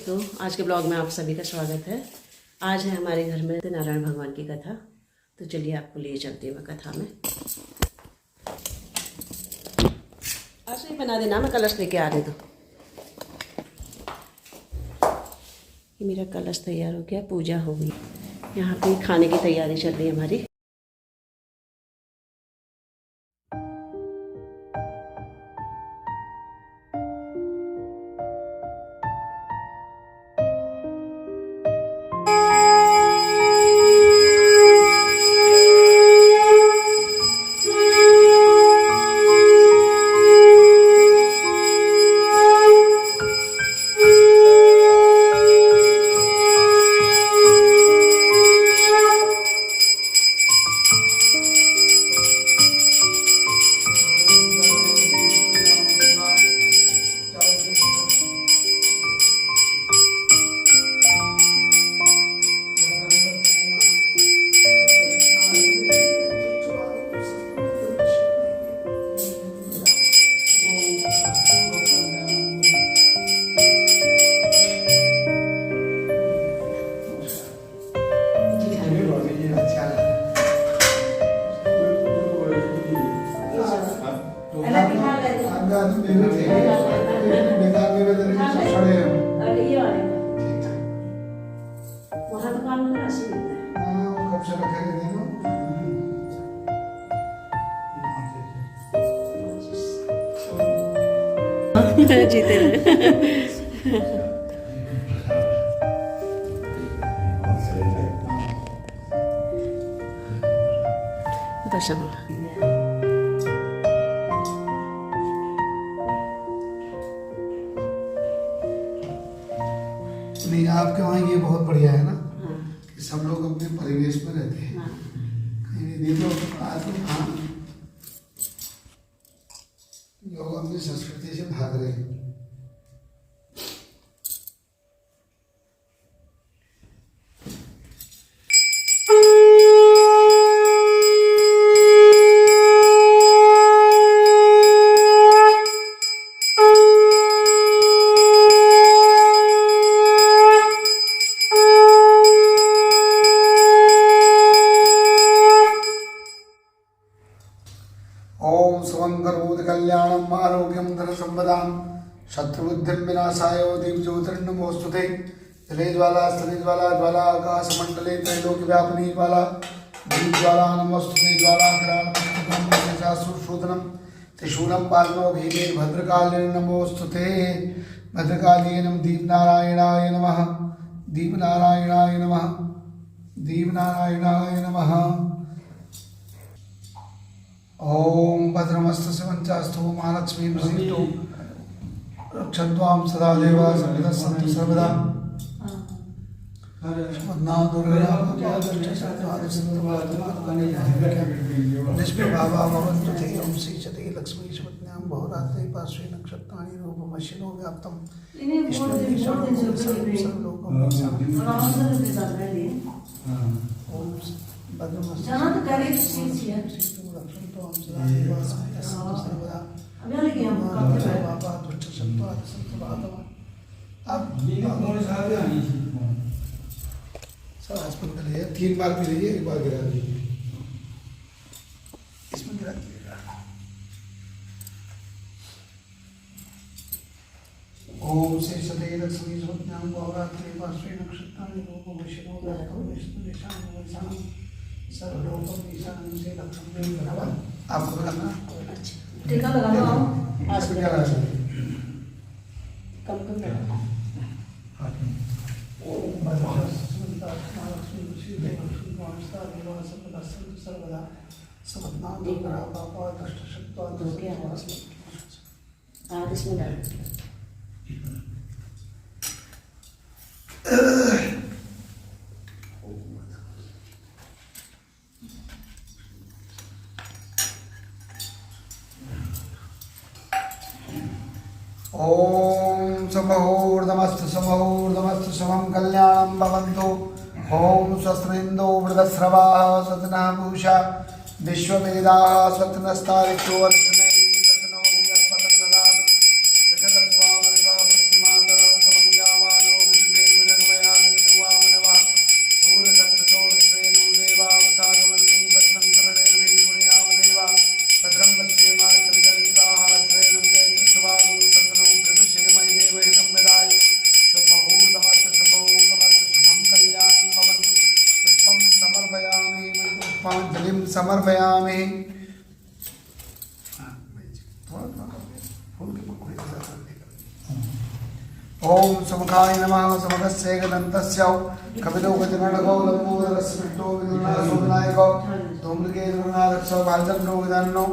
दोस्तों, आज के ब्लॉग में आप सभी का स्वागत है। आज है हमारे घर में नारायण भगवान की कथा। तो चलिए आपको लिए चलती हूँ मैं कथा में। आज नहीं बना देना, मैं कलश लेके आ रही हूँ। ये मेरा कलश तैयार हो गया, पूजा हो गई। यहाँ पे खाने की तैयारी चल रही है हमारी। जीते दर्शन। नहीं, आपके वहाँ ये बहुत बढ़िया है ना। कि सब लोग अपने परिवेश में रहते हैं। कहीं नहीं तो आज तो हाँ लोग अपनी संस्कृति से भाग रहे हैं। कल्याणम आरोग्यम धन संपदाम शत्रुबुद्धिम विनाशाय दीप ज्योतिर्नमोस्तुते जले ज्वाला स्थले ज्वाला ज्वाला आकाश मंडले त्रैलोक्य व्यापिनी ज्वाला दीप ज्वाला नमोस्तुते ज्वाला शूदनम त्रिशूलम पादनो भीमे भद्रकाली नमोस्तुते भद्रकाली नम दीपनारायणाय नमः दीपनारायणाय नमः दीपनारायणाय नमः। ओम भद्रमस्तु शिवंचास्तु महालक्ष्मी प्रसीदतु रक्षन्त्वां सदा देवा सर्वदा सन्तु सर्वदा श्रीमन्ना दुर्गा निष्पे बाबा भवन्तु ते ओम श्रीचते लक्ष्मी शिवज्ञां बहुरात्रि पार्श्वे नक्षत्राणि रूपमशिनो व्याप्तं ओम भद्रमस्तु तीन बार पी लीजिए, एक बार गिरा दीजिए, इसमें गिरा दीजिएगा। ओम श्री सदे लक्ष्मी स्वज्ञां बहुरात्रि पार्श्वे नक्षत्राणि रूपमशिनो व्याप्तं विष्णुदेशां सर्वलोकं ईशानं से लक्ष्मी भगवान। आपको लगाना टीका लगाना आज क्या लगा कम कम लगा। ओम भद्रमस्तु महालक्ष्मी श्रीदेवी वांस्ता देवा सर्वदा सन्तु सर्वदा समन्ना दुर्गा बाबा दुष्ट शक्त्वा इसमें डाल। ओम समूर्धमस्तु समूर्धमस्तु समं कल्याणं भवन्तु। ओम स्वस्तिन्दो वृद्धश्रवाः स्वस्तिनः पूषा विश्ववेदाः स्वस्तिनस्तारिक्षो वर्षणे तन्नो बृहस्पतिर्ददातु। ऋषभस्वामरिवा पुष्टिमातरं समञ्जावानो समर्पयामि पुष्पांजलिं समर्पयामि। ओम सुमुखाय नमः सुमुखस्य एकदन्तस्य कपिलो गजगणको लंबोदरस्मृतो विदुर्नासो विनायको धूम्रकेतुर्नादक्षो भालचन्द्रो विदान्नो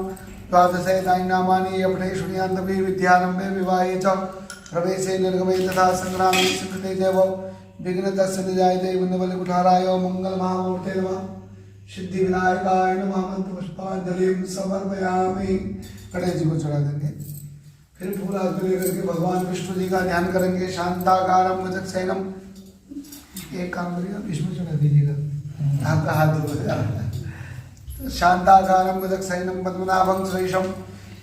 द्वादशैतानि नामानि अपठे शृणुयान्तपि विद्यारम्भे विवाहे च प्रवेशे निर्गमे तथा संग्रामे सुकृते देव विघ्नतस्य निजायते विघ्नबलिकुठाराय मंगलमहामूर्ते नमः। सिद्धिविनायकाय नमः। मंत्र पुष्पांजलिं समर्पयामि। गणेश जी को चढ़ा देंगे। फिर फूल हाथ में लेकर के भगवान विष्णु जी का ध्यान करेंगे। शांताकारं भुजगशयनं। एक काम करिएगा, विष्णु चढ़ा दीजिएगा, आपका हाथ धोएगा। शांताकारं भुजगशयनं पद्मनाभं सुरेशं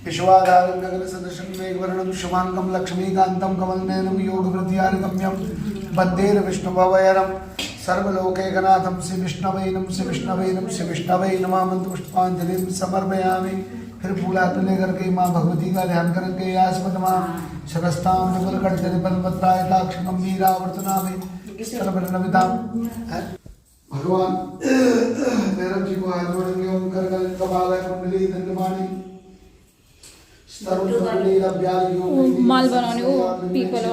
विश्वाधारं गगनसदृशं मेघवर्णं शुभांगं लक्ष्मीकान्तं कमलनयनं योगवृद्धियानुगम्यं वन्देर विष्णुभवहरं सर्वलोकैकनाथं श्री विष्णवे नमः। श्री विष्णवे नमः। श्री विष्णवे नमः। मंत्र पुष्पांजलिं समर्पयामि। फिर फूल हाथ में लेकर के माँ भगवती का ध्यान करेंगे। आस्पदमा शरस्ताम विपुलकटजनिपन्वत्रायताक्ष गंभीरावर्तनाभि स्तनभरणविताम। भगवान भैरव जी को हाथ जोड़ेंगे। ओम करकलित कपालय कुंडली दंडमाणि माल बनाने वो पीपल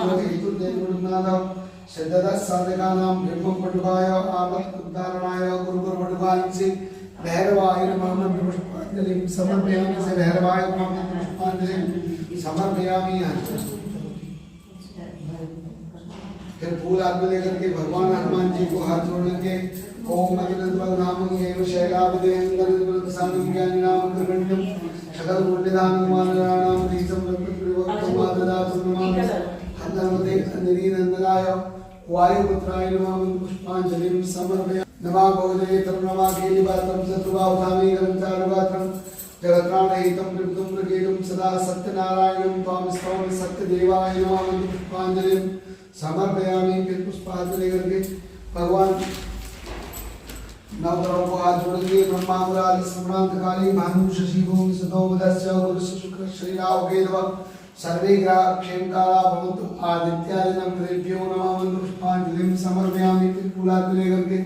सिद्धदस्साधकानां ब्रह्मं पटुकाय आपत् उद्धारणाय गुरुगुरुपटुकांसि भैरवाय नमः। मंत्र पुष्पांजलिं समर्पयामि। से भैरवाय नमः। मंत्र पुष्पांजलिं समर्पयामि। फिर फूल हाथ में लेकर के भगवान हनुमान जी को हाथ जोड़ेंगे। ओम अग्निद्वलनामं एव शैलाभिदेहं ज्ञानिनां कृगण्यं सकल पुण्यदानं मानराणां तीर्थं ब्रह्मप्रवक्तमाददातुं नमामि। हनुमते निरीनन्दनाय वायुपुत्राय नमः। पुष्पांजलिं समर्पयामि। नमः भोजये तरुणमा केलिवात्रं शत्रुवाहुधामी गरञ्चारुगात्रं जगत्राणहितं त्रिपुतं प्रकीर्तं सदा सत्यनारायणं त्वां स्तौमि सत्यदेवाय नमः। पुष्पांजलिं समर्पयामि। फिर पुष्पांजलि लेकर के भगवान नवग्रहों को हाथ जोड़ेंगे। ब्रह्मा मुरारी सम्रांतकाली भानु शशि भूमि सतो बुधस्य गुरुस्य शुक्र श्रीराव केतव सर्वे ग्रह क्षेमकाला भवन्तु। आदित्याय नमः मंत्र पुष्पांजलिं समर्पयामि। फिर फूल हाथ में लेकर के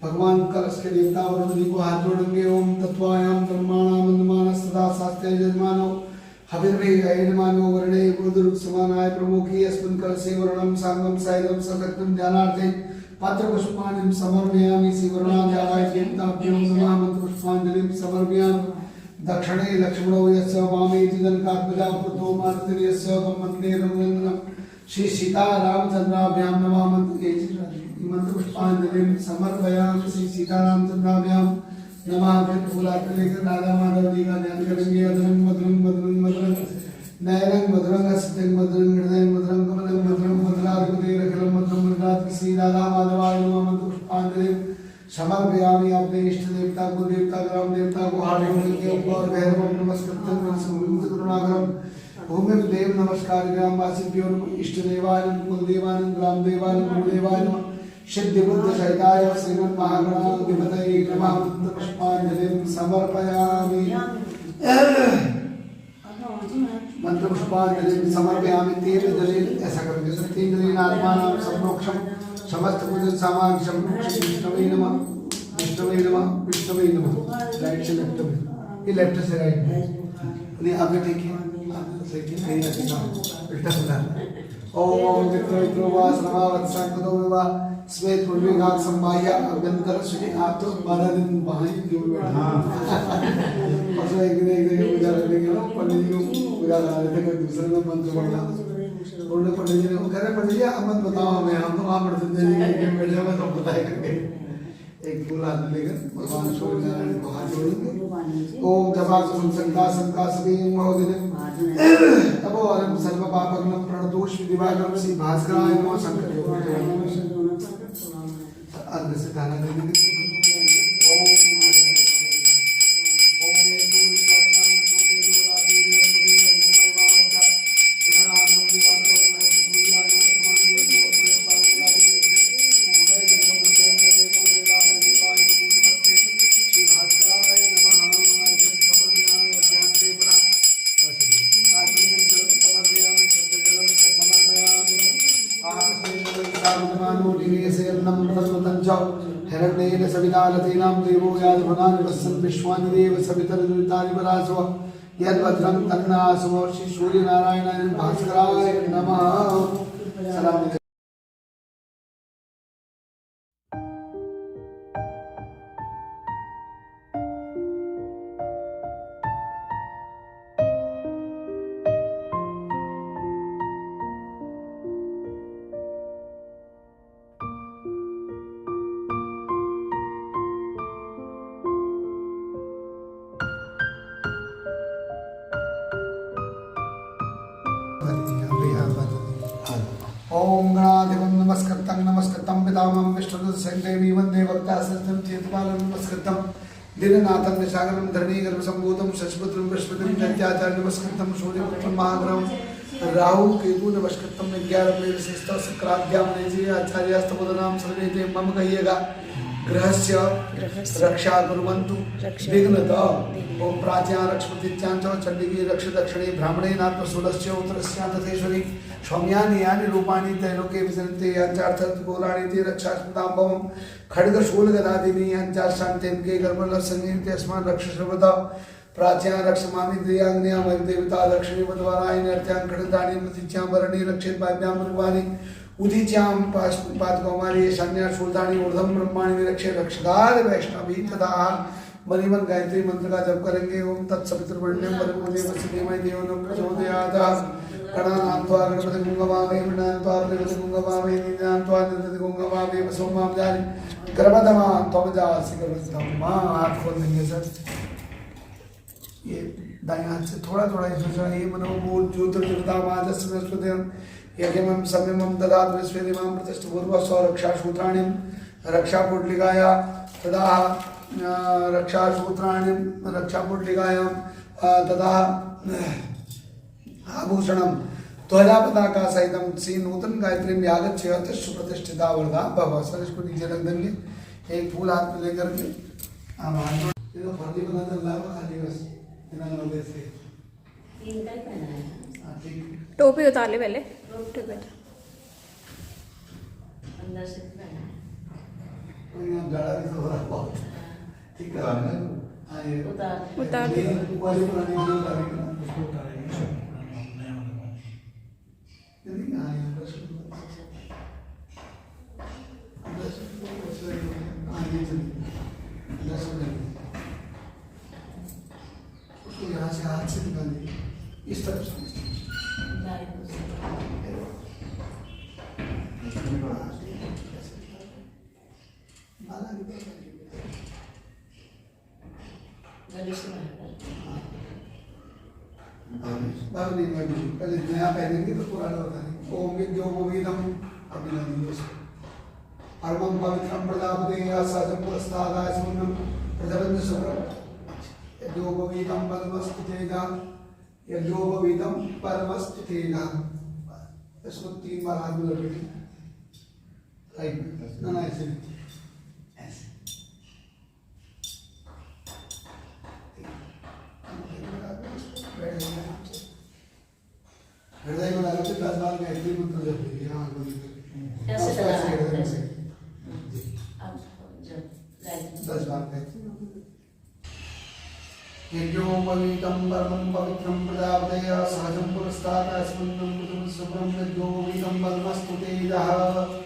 भगवान कलश के देवता वरुण जी को हाथ जोड़ेंगे। ओम तत्वायां ब्रह्माणां वन्दमानस्तथा शास्त्रे यजमानो हविर्भेयमानो वर्णे गुरुदुर्ग समानाय प्रमुखी अस्मिन् कलशे वर्णं सांगं सायदं सशक्तं ध्यानार्थे पात्र पुष्पाणिं समर्पयामि। श्री वरुणाध्याय देवताभ्यो नमः। मंत्र पुष्पांजलिं समर्पयामि। दक्षिणे लक्ष्मणो यस्य वामे जनकात्मजा पुत्रो मातृयस्य वन्दे रघुनन्दनं श्री सीता रामचंद्राभ्यां नमः। मंत्र पुष्पांजलिं समर्पयामि। श्री सीतारामचंद्राभ्यां नमः। फिर फूल हाथ में लेकर राधा माधव जी का ध्यान करेंगे। अधरं मधुरं मधुरं मधुरं नयनं मधुरं हस्तं मधुरं हृदयं मधुरं कमलं मधुरं मधुराधिपतिरखिलं मधुरं मधुरात् श्री राधा माधवाय नमः। मंत्र पुष्पांजलिं समर्पयामि। अपने इष्ट देवता को देवता ग्राम देवता को हाथ जोड़ेंगे। और भैरवं नमस्कृत्यं करुणाकरं भूमिं देव नमस्कार ग्रामवासिभ्यो इष्ट देवाय कुल देवाय ग्राम देवाय गुरुदेवाय नमः। सिद्धि बुद्ध सहिताय श्रीमन् महागणाधिपतये नमः। मंत्र पुष्पांजलिं समर्पयामि। मंत्र पुष्पांजलिं समर्पयामि। तेन जलेन ऐसा करेंगे। तीन जलेन आत्मानां सम्प्रोक्षं समस्त पूजन सामग्री विष्णवे नमः। विष्णवे नमः। विष्णवे नमः। राइट से लेफ्ट में, ये लेफ्ट से राइट में नहीं आगे ठीक है। ओम मित्रो वासना वत्संगतो विवाह स्वेत पूर्विघात संभाया अभ्यंतर सुनि आप तो 12 दिन बाहर क्यों बैठा। और एक दिन पूजा करने के लिए पंडित जी को पूजा करा रहे थे। कोई दूसरे में मंत्र पढ़ना बोलने पंडित जी ने कह रहे पंडित जी आप मत बताओ हमें, हम तो वहाँ पढ़ते थे बैठे में तो बताए करके। एक फूल हाथ में लेकर भगवान सूर्यनारायण को हाथ जोड़ेंगे। ओम जपाकुसुम संकासवे महोदयं तपो अरं सर्व पापग्नं प्रणतोष दिवाकरं श्री भास्कराय नमः। शंकर अर्घ से दाना देने के ओम हिरण्येन सविता रतीनां देवो यादभुनानि वස්සन् विश्वानि देव सवितरदुरितानि परासव यद्भद्रं तन्नासव श्री सूर्यनारायणाय भास्कराय नमः। सलाम। ओम गणाधिपं नमस्कृतं पितामहं विष्णुदत्तसंदेवी वन्दे भक्तासनं चेतपालं नमस्कृतं दीननाथं विशाखं धरणीगर्भसम्भूतं शशिपुत्रं बृहस्पतिं दत्ताचार्य नमस्कृतं सूर्यपुत्रं महाग्रहं राहु केतु नमस्कृतं 11 अप्रैल से शुक्राद्यां नेजी आचार्यास्तमोदनाम सर्वेते मम कहिएगा गृहस्य रक्षा कुर्वन्तु विघ्नत ओम प्राच्या रक्षपतिच्यांच चंडिके रक्ष दक्षिणे ब्राह्मणे नात्मसूलस्य उत्तरस्य तथेश्वरी सौम्यानि यानि रूपाणि त्रैलोके विजयन्ते यांचार्थं गोराणि ते रक्षास्मदाम्बवं खड्गशूलगदादीनि यांचाशान्तिं के गर्भलसंगीते अस्मान् रक्ष सर्वदा प्राच्या रक्षमामि द्रियाग्न्यां देवता दक्षिणे मध्वारायण अर्थ्यां खड्गदानि प्रतिच्यां वरणे रक्षेत भाव्यां मृगवानि उदीच्यां पादकौमारी शन्या शूलधानी ऊर्ध्वं ब्रह्माणि विरक्षे रक्षगाद वैष्णवी तथा मणिमन गायत्री मंत्र का जप करेंगे। ओम तत्सवितुर्वण्यं वरदेवस्य देवनं प्रचोदयात् गणानान्त्वा गणपति गुंगमावे मृणान्त्वा गणपति गुंगमावे निनान्त्वा निरति गुंगमावे वसोमां जानि गर्भधमा त्वमजासि गर्भधमा। हाथ खोल देंगे सर, ये दाएं हाथ से थोड़ा थोड़ा इसमें ये मनोमूल ज्योतिर्जगतामाजस्वदेवं यज्ञमं सम्यमं ददातु विश्वेदिमां प्रतिष्ठपूर्व स्वरक्षासूत्राणिं रक्षापुटलिकाया तदा रक्षासूत्राणिं रक्षापुटलिकायां तदा आभूषणं ध्वजा पताका सहितं श्री नूतन गायत्री में आगच्छे अतिष्ठ प्रतिष्ठिता वरदा भव। सर इसको नीचे रख देंगे, एक फूल हाथ में लेकर के ये तो फर्जी बना चल रहा है खाली बस इतना लोगे से तीन का ही पहना है। हां ठीक, टोपी उतार ले पहले। ठीक है, अंदर से पहना है। कोई ना गाड़ा भी तो हो रहा बहुत ठीक है ना। हां ये उतार दे वाली पुरानी वाली उतारेंगे ना, उसको उतारेंगे यदि हां ये बस हां ये चलिए उसको यहाँ से हाथ से निकालिए इस तरफ से पहले नया पहनेंगे तो पुराना होता है। ओम जो गोविंदम अभिनंदन परमं पवित्रं प्रजापते आसादं पुरस्तादाय सुमनं प्रजबंध सुब्रह्म यज्ञोपवीतं परमस्थितेगा यज्ञोपवीतं परमस्थितेगा। इसको 3 बार हाथ में लपेटें, राइट ना ऐसे ऐसे हृदय में लगा के 10 बार गायत्री मंत्र जप लीजिए। हाँ ऐसे करना है, ऐसे। जी अब जब गायत्री 10 बार गायत्री यज्ञोपवीतं परमं पवित्रं प्रजापतये सहजं पुरस्तात् अस्मन्नं कृतं सुब्रह्म यज्ञोपवीतं परमस्तु तेजः।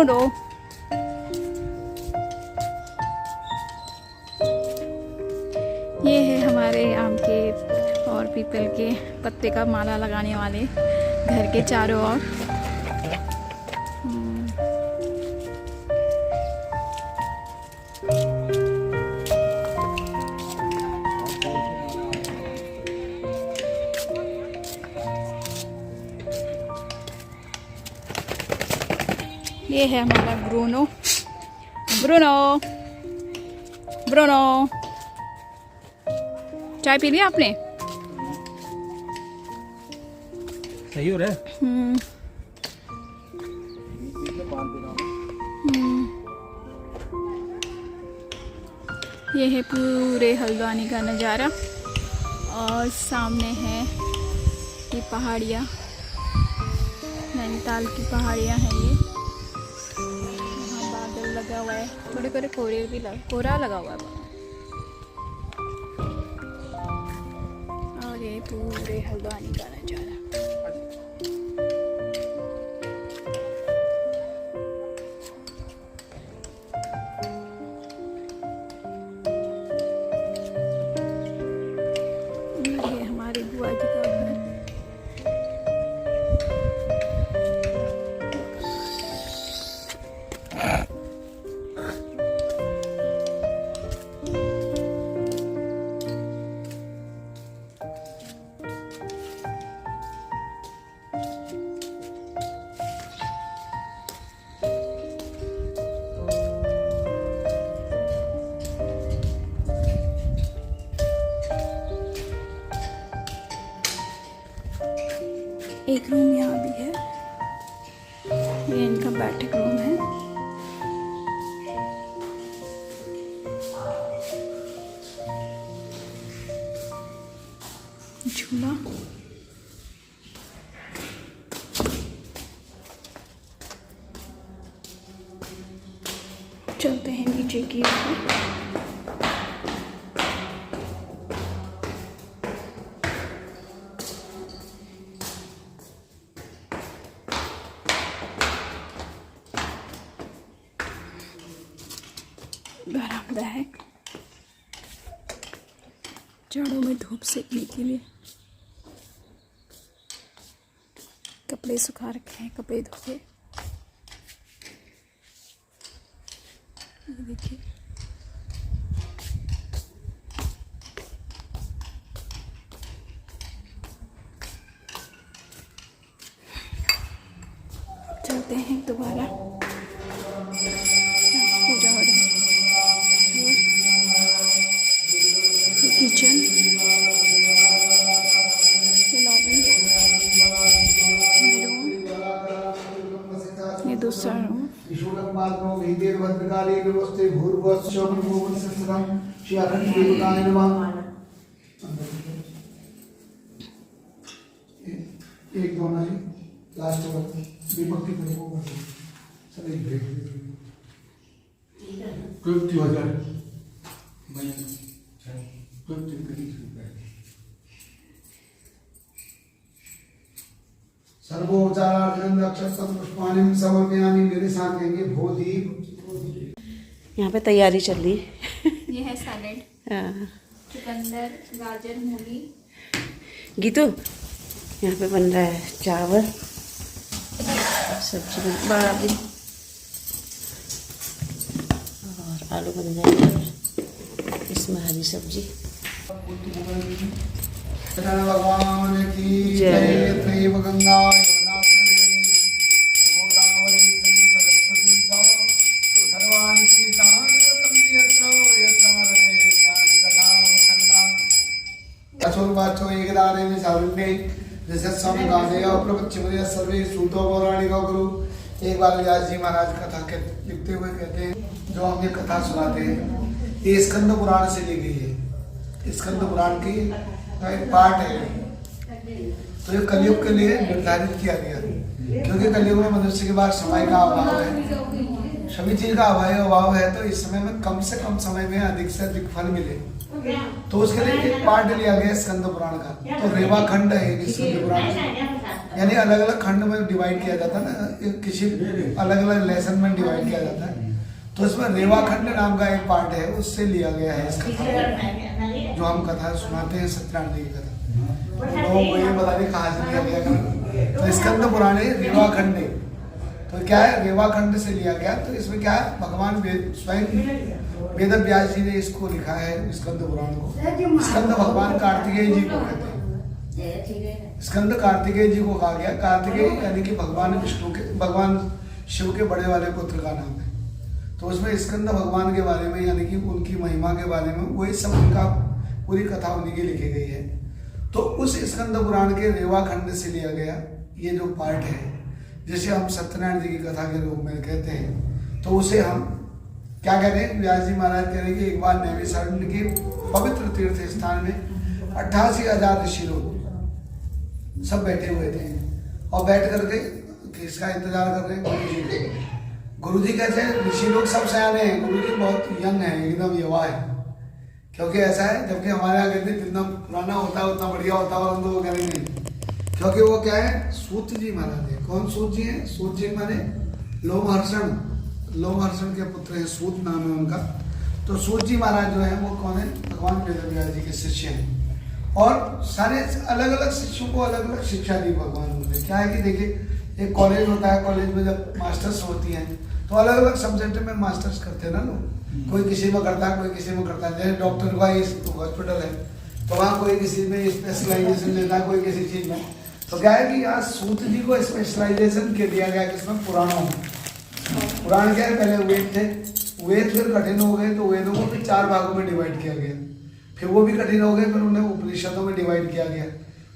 ब्रूनो। ये है हमारे आम के और पीपल के पत्ते का माला लगाने वाले घर के चारों ओर। ये है हमारा ब्रूनो। ब्रूनो, ब्रूनो, चाय पी लिया आपने? सही हो रहा है। ये है पूरे हल्द्वानी का नज़ारा और सामने है ये पहाड़ियाँ, नैनीताल की पहाड़ियाँ हैं ये। यहाँ बादल लगा हुआ है, थोड़े थोड़े कोहरा लगा हुआ है और ये पूरे हल्द्वानी का नज़ारा। ये हमारी बुआ जी का घर। एक रूम यहाँ भी है, ये इनका बैठक रूम है। झूला, चलते हैं नीचे की ओर। बरामदा है जाड़ों में धूप सेकने के लिए। कपड़े सुखा रखे हैं, कपड़े धोके। ये देखिए, चलते हैं दोबारा। पूजा हो रही है। किचन, ये लॉबी, ये रूम, ये दूसरा रूम। एक दो ना जी, लास्ट दीपक की सब एक भेज सर्वोपचारार्थं अक्षतं पुष्पाणि समर्पयामि। मेरे साथ कहेंगे भो दीप। यहाँ पे तैयारी चल रही है। ये है सैलेड, हाँ। चुकंदर, गाजर, मूली। गीतू, यहाँ पे बन रहा है चावल, सब्जी बड़ा भी, और आलू बन जाएगा, इसमें हरी सब्जी। भगवान की जय। त्रैव गंगा यमुना त्रिवेणी गोदावरी सिंधु सरस्वती च सर्वाणि तीर्थानि वसन्ति यत्र यत्र रते ज्ञान कथा प्रसन्ना। अशोर्वाचो एकदाने में सारुण्ये जैसे स्वामी गादेय प्रपंचमय सर्वे सूतो पौराणिक गुरु। एक बार व्यास जी महाराज कथा के लिखते हुए कहते हैं, जो हमें कथा सुनाते हैं ये स्कंद पुराण से ली गई है। स्कंद पुराण की एक पार्ट है, तो ये कलयुग के लिए निर्धारित किया गया, क्योंकि कलयुग में मनुष्य के पास समय का अभाव है, सभी चीज का अभाव है, तो इस समय में कम से कम समय में अधिक से अधिक फल मिले, तो उसके लिए एक पार्ट लिया गया स्कंद पुराण का। तो रेवाखंड है स्कंद पुराण। यानी अलग अलग खंड में डिवाइड किया जाता है ना, किसी अलग अलग लेसन में डिवाइड किया जाता है। तो इसमें रेवाखंड नाम का एक पार्ट है, उससे लिया गया है इस कथा को, जो हम कथा सुनाते हैं सत्यनारायण जी की कथा। तो वो ये बता दें कहाँ से लिया गया, तो स्कंद पुराण है रेवाखंड। तो क्या है, रेवाखंड से लिया गया। तो इसमें क्या है, भगवान स्वयं वेद व्यास जी ने इसको लिखा है स्कंद पुराण को। स्कंद भगवान कार्तिकेय जी को कहते हैं। स्कंद कार्तिकेय जी को कहा गया। कार्तिकेय यानी कि भगवान विष्णु के, भगवान शिव के बड़े वाले पुत्र का नाम है। तो उसमें स्कंद भगवान के बारे में यानी कि उनकी महिमा के बारे में वही सब उनका पूरी कथा उन्हीं की लिखी गई है। तो उस स्कंद पुराण के रेवाखंड से लिया गया ये जो पार्ट है, जिसे हम सत्यनारायण जी की कथा के रूप में कहते हैं, तो उसे हम क्या कहते हैं, व्यास जी महाराज कह रहे हैं कि एक बार नैमिषारण्य के पवित्र तीर्थ स्थान में 88,000 ऋषि लोग सब बैठे हुए थे और बैठ करके किसका इंतजार कर रहे हैं, गुरु जी का। गुरु जी कहते हैं ऋषि लोग सब सयाने हैं, गुरु जी बहुत यंग है, एकदम युवा है। क्योंकि ऐसा है, जबकि हमारे यहाँ कहते हैं जितना पुराना होता है उतना बढ़िया होता है, परंतु वो कह रहे नहीं, क्योंकि वो क्या है, सूत जी महाराज है। कौन सूत जी है? सूत जी माने लोमहर्षण, लोमहर्षण के पुत्र हैं, सूत नाम है उनका। तो सूत जी महाराज जो है वो कौन है, भगवान वेदव्यास जी के शिष्य हैं। और सारे अलग अलग शिष्यों को अलग अलग शिक्षा दी भगवान ने। क्या है कि देखिए, एक कॉलेज होता है, कॉलेज में जब मास्टर्स होती हैं तो अलग अलग सब्जेक्ट में मास्टर्स करते हैं ना लोग। कोई किसी में करता है, कोई किसी में करता है। जैसे डॉक्टर का हॉस्पिटल है तो वहाँ कोई किसी में स्पेशलाइजेशन लेता है, कोई किसी चीज़ में। तो क्या है कि यहाँ सूत जी को स्पेशलाइजेशन के दिया गया किसमें, पुराणों में। पुराण क्या है, पहले वेद थे, वेद फिर कठिन हो गए तो वेदों को फिर 4 भागों में डिवाइड किया गया। फिर वो भी कठिन हो गए, फिर उन्हें उपनिषदों में डिवाइड किया गया।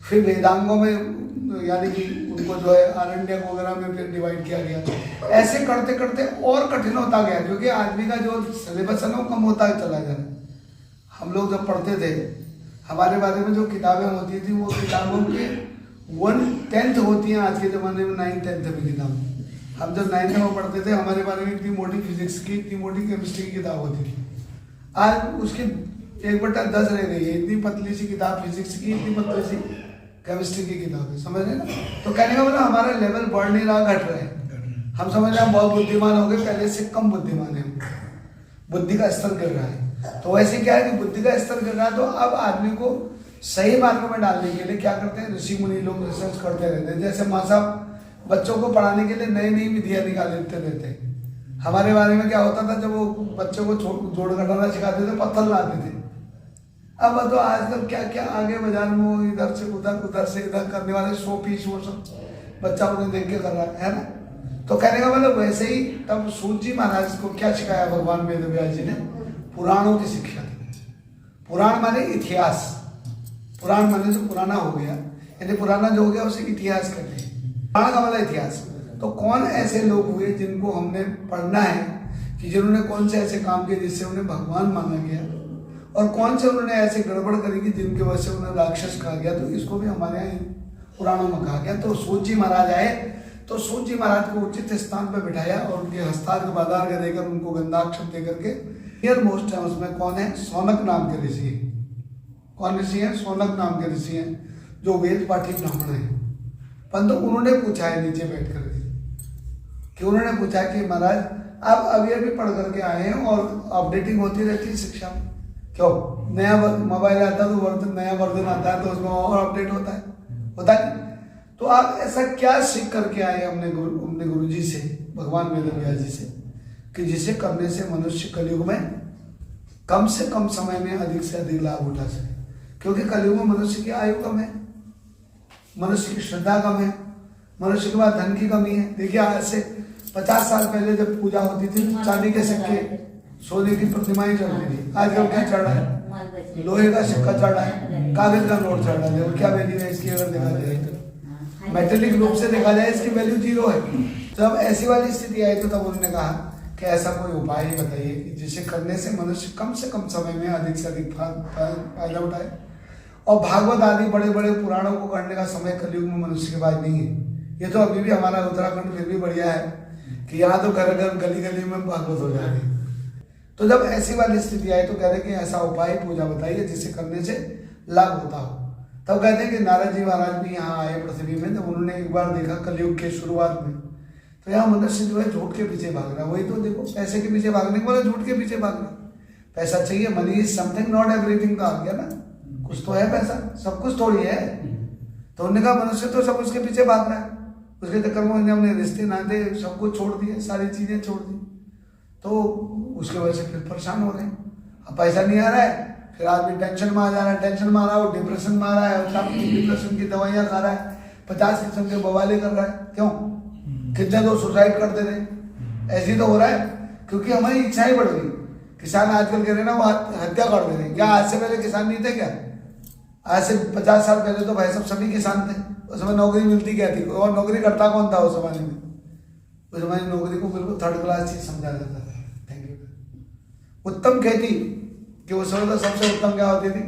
फिर वेदांगों में यानी कि उनको जो है आरण्यक वगैरह में फिर डिवाइड किया गया। ऐसे करते करते और कठिन होता गया, क्योंकि आदमी का जो सिलेबस है ना वो कम होता चला जा रहा। हम लोग जब पढ़ते थे, हमारे बारे में जो किताबें होती थी वो किताबों के 1/10 होती हैं आज के ज़माने में 9/10 में किताब। हम जब 9th में पढ़ते थे हमारे बारे में इतनी मोटी फिजिक्स की, इतनी मोटी केमिस्ट्री की किताब होती थी। आज उसकी 1/10 रह गई है। इतनी पतली सी किताब फिजिक्स की, इतनी पतली सी केमिस्ट्री की किताब है, समझ रहे ना। तो कहने का मतलब हमारा लेवल बढ़ नहीं रहा, घट रहा है। हम समझ रहे हैं हम बहुत बुद्धिमान हो गए, पहले से कम बुद्धिमान है, बुद्धि का स्तर गिर रहा है। तो वैसे क्या है कि बुद्धि का स्तर गिर रहा है, तो अब आदमी को सही मार्ग में डालने के लिए क्या करते हैं, ऋषि मुनि लोग रिसर्च करते रहते हैं। जैसे माँ साहब बच्चों को पढ़ाने के लिए नई नई विधियाँ निकाल लेते रहते हैं। हमारे बारे में क्या होता था, जब वो बच्चों को जोड़ घटाना सिखाते थे, पत्थर लाते थे। अब तो आजकल क्या क्या आगे बाजार में वो इधर से उधर, उधर से इधर करने वाले 100 पीस वो सब बच्चा उन्हें देख के कर रहा है ना। तो कहने का मतलब वैसे ही तब सूत जी महाराज को क्या सिखाया भगवान वेदव्यास जी ने, पुराणों की शिक्षा दी। पुराण माने इतिहास, पुराण माने जो पुराना हो गया, यानी पुराना जो हो गया उसे इतिहास कहते हैं। पुराण का मतलब इतिहास। तो कौन ऐसे लोग हुए जिनको हमने पढ़ना है कि जिन्होंने कौन से ऐसे काम किए जिससे उन्हें भगवान माना गया, और कौन से उन्होंने ऐसे गड़बड़ करी कि जिनकी वजह से उन्हें राक्षस कहा गया। तो इसको भी हमारे यहाँ पुराणों में कहा गया। तो सूत जी महाराज आए, तो सूत जी महाराज को उचित स्थान पर बिठाया और उनके हस्तार्घ बाधार्घ देकर उनको गंधाक्षर दे करके नियर मोस्ट है उसमें कौन है, सौनक नाम के ऋषि। कौन ऋषि है? सौनक नाम के ऋषि हैं, जो वेद पाठी ब्राह्मण है। परंतु उन्होंने पूछा है नीचे बैठ करके कि उन्होंने पूछा कि महाराज आप अभी अभी पढ़ करके आए हैं और अपडेटिंग होती रहती है शिक्षा में, क्यों? नया मोबाइल आता है तो नया वर्जन आता है तो उसमें और अपडेट होता है। तो आप ऐसा क्या सीख करके आए अपने गुरु जी से, भगवान वेदव्यास जी से, कि जिसे करने से मनुष्य कलयुग में कम से कम समय में अधिक से अधिक लाभ उठा सके। क्योंकि कलयुग में मनुष्य की आयु कम है, मनुष्य की श्रद्धा कम है, मनुष्य के पास धन की कमी है। देखिए आज से 50 साल पहले जब पूजा होती थी चांदी के सिक्के, सोने की प्रतिमाएं चढ़ती थी। आजकल क्या चढ़ रहा है? लोहे का सिक्का चढ़ रहा है, कागज का नोट चढ़ रहा है। क्या वैल्यू है इसकी अगर देखा जाए तो? मेटेलिक रूप से देखा जाए इसकी वैल्यू 0 है। जब ऐसी वाली स्थिति आई तो तब उन्होंने कहा कि ऐसा कोई उपाय ही बताइए कि जिसे करने से मनुष्य कम से कम समय में अधिक से अधिक फायदा उठाए। और भागवत आदि बड़े बड़े पुराणों को करने का समय कलयुग में मनुष्य के पास नहीं है। ये तो अभी भी हमारा उत्तराखंड फिर भी बढ़िया है कि यहाँ तो घर घर गली गली में भागवत हो जाती है। तो जब ऐसी वाली स्थिति आई तो कह रहे कि ऐसा उपाय पूजा बताइए जिसे करने से लाभ होता हो। तब कहते हैं कि नारद जी महाराज भी यहाँ आए पृथ्वी में, तो उन्होंने एक बार देखा कलयुग के शुरुआत में, तो यहाँ मनुष्य जो है झूठ के पीछे भाग रहा है। वही तो देखो, पैसे के पीछे भागने के बोला, झूठ के पीछे भाग रहा है। पैसा चाहिए, money is something not everything, तो आ गया ना, कुछ तो है पैसा, सब कुछ थोड़ी है। तो उन्होंने कहा मनुष्य तो सब उसके पीछे भाग रहा है, उसके चक्कर में उन्हें अपने रिश्ते नाते सब कुछ छोड़ दिए, सारी चीजें छोड़ दी, तो उसकी वजह से फिर परेशान हो रहे हैं। अब पैसा नहीं आ रहा है, फिर आदमी टेंशन में आ जा रहा है, टेंशन में आ रहा है, वो डिप्रेशन में आ रहा है, डिप्रेशन की दवाइयाँ खा रहा है, 50 किस्म के बवाले कर रहा है। क्यों? कितने लोग सुसाइड कर दे रहे हैं, ऐसे ही तो हो रहा है, क्योंकि हमारी इच्छाएं बढ़ गई। किसान आजकल कह रहे हैं ना, वो हत्या कर दे रहे हैं। क्या आज से पहले किसान नहीं थे क्या? आज से 50 साल पहले तो भाई सब सभी किसान थे। उस समय नौकरी मिलती क्या थी, और नौकरी करता कौन था उस जमाने में? उस जमाने में नौकरी को बिल्कुल थर्ड क्लास चीज समझा जाता था। Thank you. उत्तम खेती, कि उस समय तो सबसे उत्तम क्या होती थी?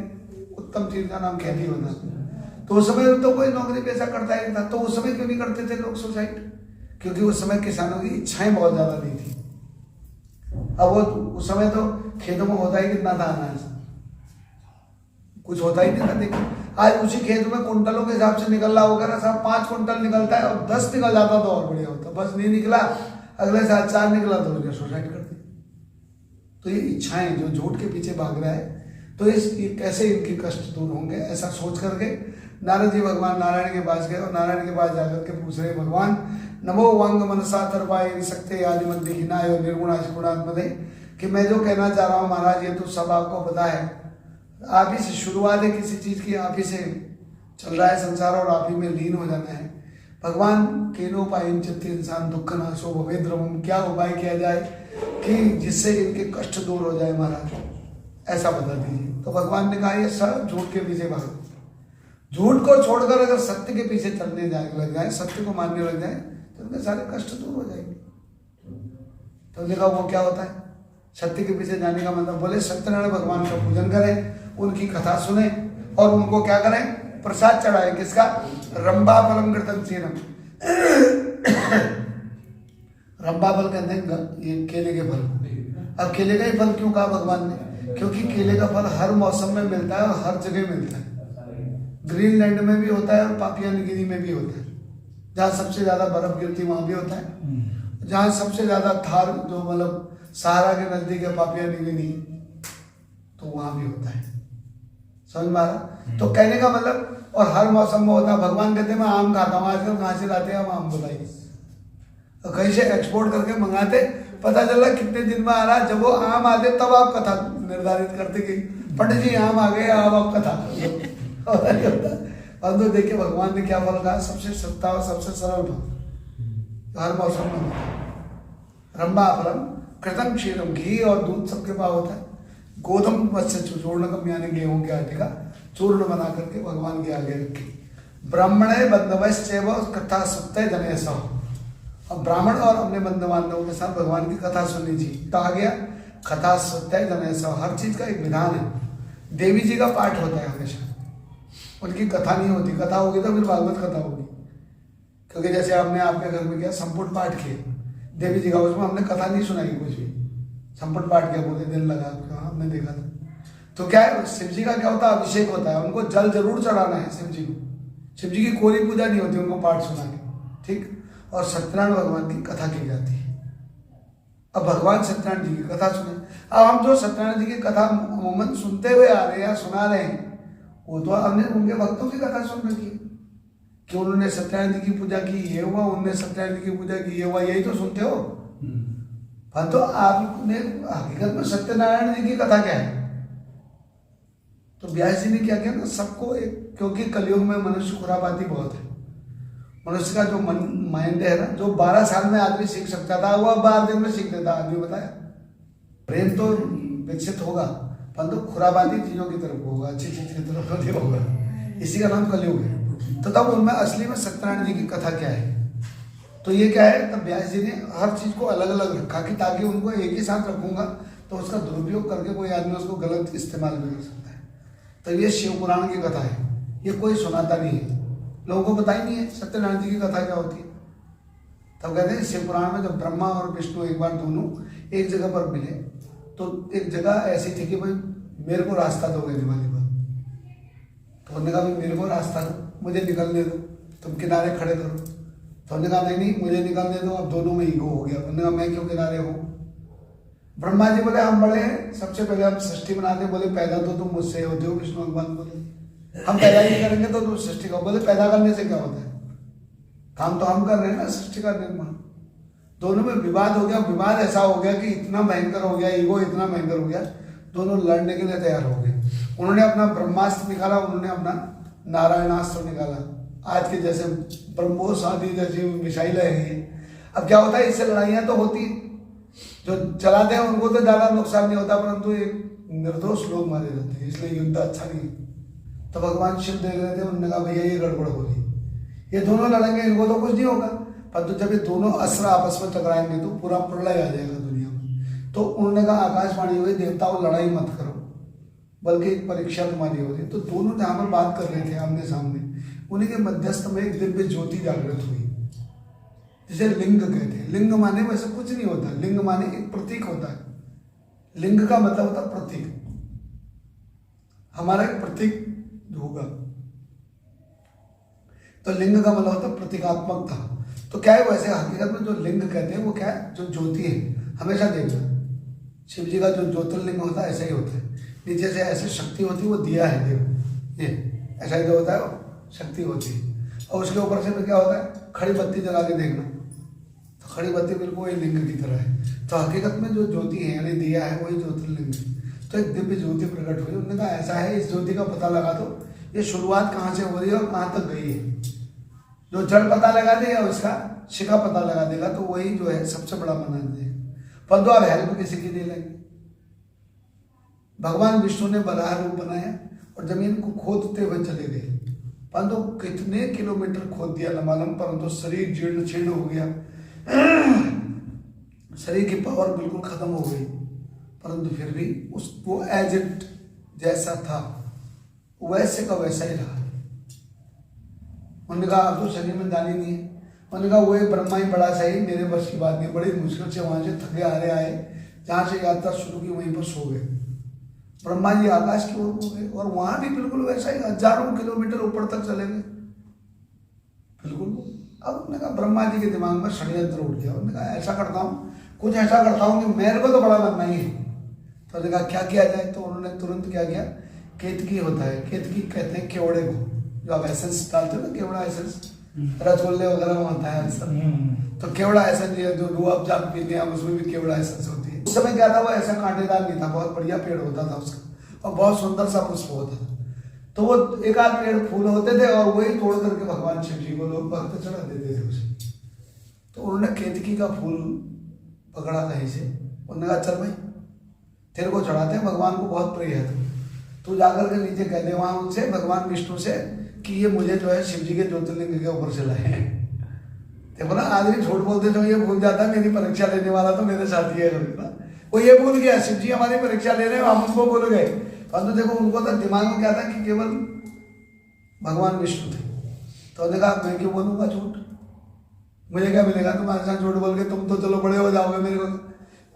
उत्तम चीज का नाम खेती होता। तो उस समय तो कोई नौकरी पैसा करता ही नहीं था। तो उस समय क्यों नहीं करते थे लोग सुसाइड? क्योंकि उस समय किसानों की इच्छाएं बहुत ज्यादा नहीं थी। अब वो उस समय तो खेतों में होता ही कितना था अनाज, कुछ होता ही नहीं था। देखिए आज उसी खेत में कुंटलों के हिसाब से निकल रहा होगा ना साहब, 5 कुंटल निकलता है और 10 निकल जाता तो और बढ़िया होता। बस नहीं निकला, अगले साल 4 निकला तो उसने सुसाइड कर दिया। तो ये इच्छाएं जो झूठ के पीछे भाग रहा है, तो ये कैसे इनके कष्ट दूर होंगे, ऐसा सोच करके नारद जी भगवान नारायण के पास गए और नारायण के पास जाकर के पूछ रहे, भगवान नमो वांग मनसा तर्पाय शक्ति आदि मंदिर हिनाय निर्गुणाश गुणात्मदे, कि मैं जो कहना चाह रहा हूँ महाराज ये तो सब आपको पता है, आप ही से शुरुआत है किसी चीज की, आप ही से चल रहा है संसार और आप ही में लीन हो जाना है। भगवान केनोपायन चित्त इंसान दुख नाशो भवे द्रवम, क्या उपाय किया जाए कि जिससे इनके कष्ट दूर हो जाए महाराज, ऐसा बता दीजिए। तो भगवान ने कहा ये सब झूठ के पीछे भागो, झूठ को छोड़कर अगर सत्य के पीछे चलने लग जाए, सत्य को मानने लग जाए, तो उनके सारे कष्ट दूर हो जाएंगे। तो उन्होंने कहा वो क्या होता है? सत्य के पीछे जाने का मतलब बोले सत्यनारायण भगवान का पूजन करें, उनकी कथा सुने और उनको क्या करें? प्रसाद चढ़ाएं। किसका? रंबा फलम कृतम सीनम। रंबा फल कहते हैं ये केले के फल। अब केले का ही फल क्यों कहा भगवान ने? क्योंकि केले का फल हर मौसम में मिलता है और हर जगह मिलता है। ग्रीनलैंड में भी होता है और पापिया न्यूगिनी में भी होता है। जहाँ सबसे ज्यादा बर्फ गिरती वहां भी होता है। जहाँ सबसे ज्यादा थार जो मतलब सहारा के नजदीक है पापिया न्यूगिनी, तो वहां भी होता है। समझ में आ रहा? तो कहने का मतलब, और हर मौसम में होता है। भगवान कहते हैं मैं आम खाता हूँ, आजकल कहाँ से लाते हैं हम आम? बुलाइए तो कहीं से एक्सपोर्ट करके मंगाते, पता चल रहा कितने दिन में आ रहा। जब वो आम आते तब आप कथा निर्धारित करते कि पंडित जी आम आ गए, अब आप कथा और तो देखिए भगवान ने क्या फल कहा? सबसे सस्ता और सबसे सरल फल, हर मौसम में होता है। रंबा फलम कृतम क्षीरम, घी और दूध सबके पास होता है। गोधम मत्स्य चूर्णकम, यानी गेहूं के आटे का चूर्ण बना करके भगवान के आगे रखे। ब्राह्मणे बंधवश्चैव कथा सत्य जनेश, अब ब्राह्मण और अपने बंधु बांधवों के साथ भगवान की कथा सुननी चाहिए। तो आ गया कथा सत्य जनेश, हर चीज का एक विधान है। देवी जी का पाठ होता है हमेशा, उनकी कथा नहीं होती। कथा होगी तो फिर भागवत कथा होगी, क्योंकि जैसे आपने आपके घर में किया संपुट पाठ किया देवी जी का, उसमें हमने कथा नहीं सुनाई कुछ भी, संपुट पाठ किया, पूरे दिन लगा हमने देखा था। तो क्या है, शिव जी का क्या होता है? अभिषेक होता है, उनको जल जरूर चढ़ाना है शिव जी को। शिव जी की कोई पूजा नहीं होती उनको पाठ सुना के, ठीक। और सत्यनारायण भगवान की कथा की जाती है। अब भगवान सत्यनारायण जी की कथा सुने। अब हम जो सत्यनारायण जी की कथा अमूमन सुनते हुए आ रहे हैं या सुना रहे हैं, वो तो हमने उनके भक्तों की कथा सुन रखी है कि उन्होंने सत्यनारायण जी की पूजा की, ये हुआ, उन्होंने सत्यनारायण जी की पूजा की, ये हुआ, यही तो सुनते हो। तो आपने हकीकत में सत्यनारायण जी की कथा क्या है? तो व्यास जी ने क्या किया ना, सबको एक, क्योंकि कलयुग में मनुष्य खुरापाती बहुत है। मनुष्य का जो माइंड है ना, जो 12 साल में आदमी सीख सकता था, वो 12 दिन में सीख देता आदमी। बताया ब्रेन तो विकसित होगा, परंतु खुरापाती चीजों की तरफ होगा, अच्छी चीज की तरफ नहीं होगा। इसी का नाम कलयुग है। तो तब उनमें असली में सत्यनारायण जी की कथा क्या है? तो ये क्या है, तब व्यास जी ने हर चीज को अलग अलग रखा कि ताकि उनको एक ही साथ रखूंगा तो उसका दुरुपयोग करके कोई आदमी उसको गलत इस्तेमाल भी कर सकता है। तो ये शिव पुराण की कथा है, ये कोई सुनाता नहीं है, लोगों को पता ही नहीं है सत्यनारायण जी की कथा क्या होती है। तब कहते हैं शिव पुराण में जब ब्रह्मा और विष्णु एक बार दोनों एक जगह पर मिले, तो एक जगह ऐसी थी कि भाई मेरे को रास्ता दोगे दिवाली पर। तो उन्होंने कहा मेरे को रास्ता दो, मुझे निकलने दो, तुम किनारे खड़े करो। तो उन्होंने कहा नहीं मुझे निकलने दो। अब दोनों में ईगो हो गया। उन्होंने कहा मैं क्यों किनारे हूँ? ब्रह्मा जी बोले हम बड़े हैं, सबसे पहले हम सृष्टि बनाते। बोले पैदा तो तुम मुझसे होते हो। विष्णु भगवान बोले हम पैदा नहीं करेंगे तो तुम सृष्टि करो। बोले पैदा करने से क्या होता है, काम तो हम कर रहे हैं ना, सृष्टि का निर्माण। दोनों में विवाद हो गया। विवाद ऐसा हो गया कि इतना भयंकर हो गया, ईगो इतना भयंकर हो गया, दोनों लड़ने के लिए तैयार हो गए। उन्होंने अपना ब्रह्मास्त्र निकाला, उन्होंने अपना नारायणास्त्र निकाला। आज के जैसे ब्रह्मोस आदि जैसी मिसाइलें हैं। अब क्या होता है, इससे लड़ाइयाँ तो होती, जो चलाते हैं उनको तो ज़्यादा नुकसान नहीं होता, परंतु एक निर्दोष लोग मारे जाते हैं, इसलिए युद्ध अच्छा नहीं। तो भगवान शिव देख रहे थे, उन्होंने कहा भैया ये गड़बड़ हो रही, ये दोनों लड़ेंगे, इनको तो कुछ नहीं होगा, परंतु जब ये दोनों अस्त्र आपस में टकराएंगे तो पूरा प्रलय आ जाएगा दुनिया में। तो उन्होंने कहा आकाशवाणी हुई, देवताओं लड़ाई मत करो, बल्कि एक परीक्षा तुम्हारी हो रही। तो दोनों जहाँ पर बात कर रहे थे आमने सामने, उन्हीं के मध्यस्थ में एक दिव्य ज्योति जागृत हुई, जिसे लिंग कहते हैं। लिंग माने वैसे कुछ नहीं होता, लिंग माने एक प्रतीक होता है। लिंग का मतलब होता है प्रतीक, हमारा एक प्रतीक होगा। तो लिंग का मतलब होता है प्रतीकात्मकता। तो क्या है वैसे हकीकत में जो लिंग कहते हैं वो क्या है, जो ज्योति है। हमेशा देखना शिव जी का जो ज्योतिर्लिंग होता है ऐसा ही होता है, नीचे से ऐसे शक्ति होती है, वो दिया है देखो, ये ऐसा ही जो होता है वो शक्ति होती है। और उसके ऊपर से फिर क्या होता है, खड़ी बत्ती जला के देखना, तो खड़ी बत्ती बिल्कुल वही लिंग की तरह है। तो हकीकत में जो ज्योति है यानी दिया है वही ज्योतिर्लिंग है। तो एक दिव्य ज्योति प्रकट हुई। उन्होंने कहा ऐसा है, इस ज्योति का पता लगा दो, ये शुरुआत कहाँ से हो रही है और कहाँ तक गई है। जो जड़ पता लगा देगा उसका शिखा पता लगा देगा, तो वही जो है सबसे बड़ा बना देगा। परंतु आप हेल्प किसी की नहीं लगी। भगवान विष्णु ने बराह रूप बनाया और जमीन को खोदते हुए चले गए, परंतु कितने किलोमीटर खोद दिया न मालूम, परंतु शरीर जीर्ण शीर्ण हो गया, शरीर की पावर बिल्कुल खत्म हो गई, परंतु फिर भी उसको एज इट जैसा था वैसे का वैसा ही रहा। उन्होंने कहा अब तो शरीर में जानी नहीं है। उन्होंने कहा वो ब्रह्मा ही बड़ा सही, मेरे बस की बात नहीं। बड़ी मुश्किल से वहां से थके हारे आए, जहां से यात्रा शुरू की वहीं पर सो गए। ब्रह्मा जी आकाश की ओर हो गए और वहां भी बिल्कुल वैसा ही, हजारों किलोमीटर ऊपर तक चले गए बिल्कुल। अब उन्होंने कहा ब्रह्मा जी के दिमाग में षड्यंत्र उठ गया। उन्होंने कहा ऐसा करता हूँ, कुछ ऐसा करता हूँ कि मेरे को तो बड़ा बनना ही है। तो उन्होंने कहा क्या किया जाए। तो उन्होंने तुरंत क्या किया, केतकी होता है, केतकी कहते हैं केवड़े को, जो आप एसेंस डालते हो ना, केवड़ा एसेंस, रसगुल्ले वगैरह में होता है सब। तो केवड़ा एसेंस जो रूह अफ़ज़ा पीते हैं उसमें भी केवड़ा एसेंस होती है। उस समय क्या था, वो ऐसा कांटेदार नहीं था, बहुत बढ़िया पेड़ होता था उसका और बहुत सुंदर सा पुष्प होता था। तो वो एक आध पेड़ फूल होते थे और वही तोड़ करके भगवान शिव जी को लोग भक्त चढ़ा देते थे उसे। तो उन्होंने केतकी का फूल पकड़ा कहीं से, उन्होंने कहा चल भाई तेरे को चढ़ाते हैं, भगवान को बहुत प्रिय है तू जाकर के नीचे कह दे वहां उनसे, भगवान विष्णु से, कि ये मुझे जो है शिव जी के ज्योतिर्लिंग के ऊपर से लाए। देखो ना आदमी झूठ बोलते तो ये भूल जाता है, मेरी परीक्षा लेने वाला तो मेरे साथी है ना, वो ये भूल गया शिव जी हमारी परीक्षा ले रहे हैं, हम उनको भूल गए। परंतु देखो उनको तो दिमाग में क्या था कि केवल भगवान विष्णु थे। तो उन्होंने कहा मैं क्यों बोलूंगा झूठ, मुझे क्या मिलेगा तुम्हारे साथ झूठ बोल के, तुम तो चलो बड़े हो जाओगे मेरे को।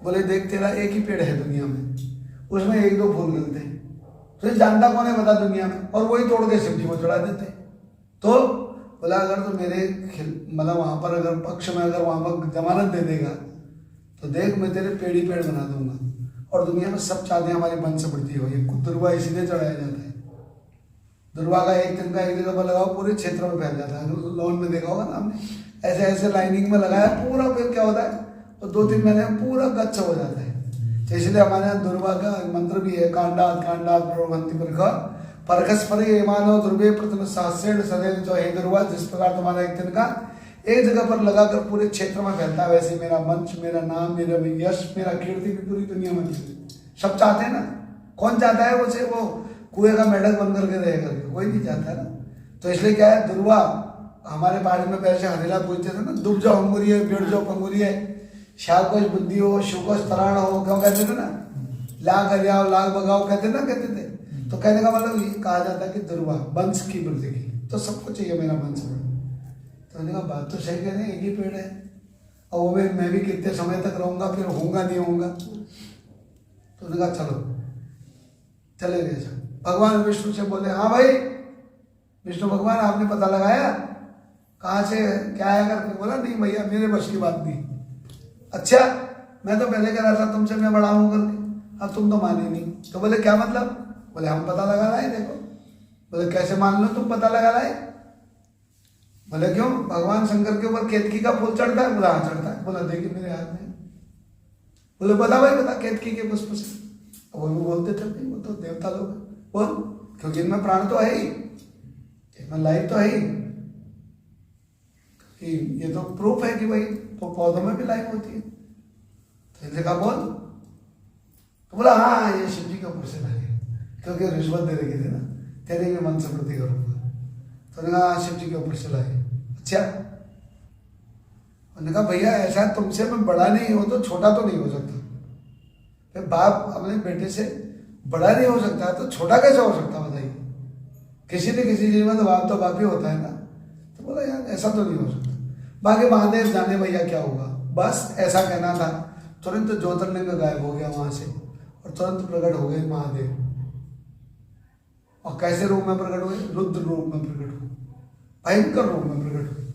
बोले देख तेरा एक ही पेड़ है दुनिया में, उसमें एक दो फूल मिलते हैं, तो जानता कौन है बता दुनिया में, और वही तोड़ के शिव जी को चढ़ा देते। तो बोला अगर तो मेरे मतलब वहां पर अगर पक्ष में अगर वहां पर जमानत दे देगा तो देख मैं तेरे पेड़ ही पेड़ बना दूंगा, और दुनिया में सब चाहते हैं हमारी वंश बढ़ती हो। ये दुर्वा इसीलिए चढ़ाया जाता है। दुर्वा का एक दिन का एक जगह पर लगाओ पूरे क्षेत्र में फैल जाता है। लॉन में देखा होगा ना हमने, ऐसे ऐसे लाइनिंग में लगाया पूरा, फिर क्या होता है तो 2-3 महीने में पूरा गच्छ हो जाता है। तो इसलिए हमारे यहाँ दुर्वा का मंत्र भी है, कांडात कांडात प्रवंति परखस्परि मानव ध्रुवे प्रथम सहस्रेण सदैव, जो है दुर्वा जिस प्रकार तुम्हारा एक दिन का एक जगह पर लगाकर पूरे क्षेत्र में फैलता है, वैसे मेरा मंच, मेरा नाम, मेरा यश, मेरा कीर्ति भी पूरी दुनिया में सब चाहते हैं ना। कौन चाहता है उसे, वो कुएं का मेढक बन करके रह करके, कोई नहीं चाहता है ना। तो इसलिए क्या है, दुर्वा हमारे पहाड़ी में पहले हरेला पूछते थे ना, दुब जो अंगुरी है, पेड़ जो पंगुरी है, श्याल को बुद्धि हो, शिव को तराण हो, क्यों कहते थे ना, लाग हरियाओ लाग बगाओ कहते ना, कहते थे। तो कहने का मतलब ये कहा जाता है कि दुर्वा वंश की वृद्धि की, तो सबको चाहिए मेरा वंश बढ़े। तो उन्होंने कहा बात तो सही कह रहे हैं, एक ही पेड़ है और वो मैं भी कितने समय तक रहूंगा, फिर होऊंगा नहीं होऊंगा। तो उन्होंने कहा चलो चले गए। भगवान विष्णु से बोले हाँ भाई विष्णु भगवान आपने पता लगाया कहाँ से क्या आया करके? बोला नहीं भैया मेरे बस की बात नहीं। अच्छा मैं तो पहले कह रहा था तुमसे मैं बड़ा हूँ करके, अब तुम तो माने नहीं। तो बोले क्या मतलब? बोले हम पता लगा लाए देखो। बोले कैसे मान लो तुम पता लगा लाए? बोले क्यों, भगवान शंकर के ऊपर केतकी का फूल चढ़ता है? बोला हाँ चढ़ता है। बोला देखिए मेरे हाथ में। बोले बता भाई बता, केतकी के पुष्प से। अब वो बोलते थे नहीं वो तो देवता लोग हैं। बोल, क्योंकि इनमें प्राण तो है ही, इनमें लाइफ तो है ही, ये तो प्रूफ है कि भाई तो पौधों में भी लाइफ होती है। तो इनसे कहा बोल। तो बोला हाँ ये शिव जी के ऊपर से लाए, क्योंकि रिश्वत दे रखी थी ना, तेरे भी मन से वृद्धि करूंगा। तो उन्होंने कहा शिव जी के ऊपर से लाए। अच्छा, उन्होंने कहा भैया ऐसा तुमसे मैं बड़ा नहीं हूं तो छोटा तो नहीं हो सकता। फिर बाप अपने बेटे से बड़ा नहीं हो सकता तो छोटा कैसे हो सकता बताइए? किसी न किसी चीज में तो बाप ही होता है ना। तो बोला यार ऐसा तो नहीं हो सकता। बाकी महादेव जाने भैया क्या होगा, बस ऐसा कहना था। तुरंत ज्योतिर्लिंग गायब हो गया वहां से और तुरंत प्रकट हो गए महादेव। और कैसे रूप में प्रकट हुए? रुद्र रूप में प्रकट हुए, भयंकर रूप में प्रकट हुए।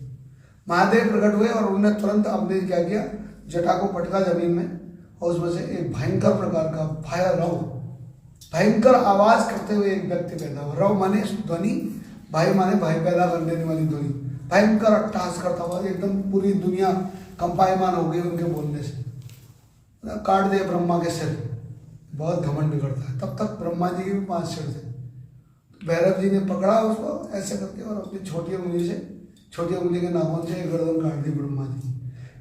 महादेव प्रकट हुए और उन्होंने तुरंत अपने क्या किया, जटा को पटका जमीन में और उसमें से एक भयंकर प्रकार का भयारव भयंकर आवाज करते हुए एक व्यक्ति पैदा हुआ। रव माने ध्वनि, भाई माने भाई पैदा कर देने वाली ध्वनि। भयंकर अट्टहास करता हुआ एकदम पूरी दुनिया कंपायमान हो गई उनके बोलने से। काट दे ब्रह्मा के सिर, बहुत घमंड करता है। तब तक ब्रह्मा जी के भी 5 सिर थे। भैरव जी ने पकड़ा उसको ऐसे करके और अपनी छोटी उंगली के नाखून से एक गर्दन काट दी ब्रह्मा जी।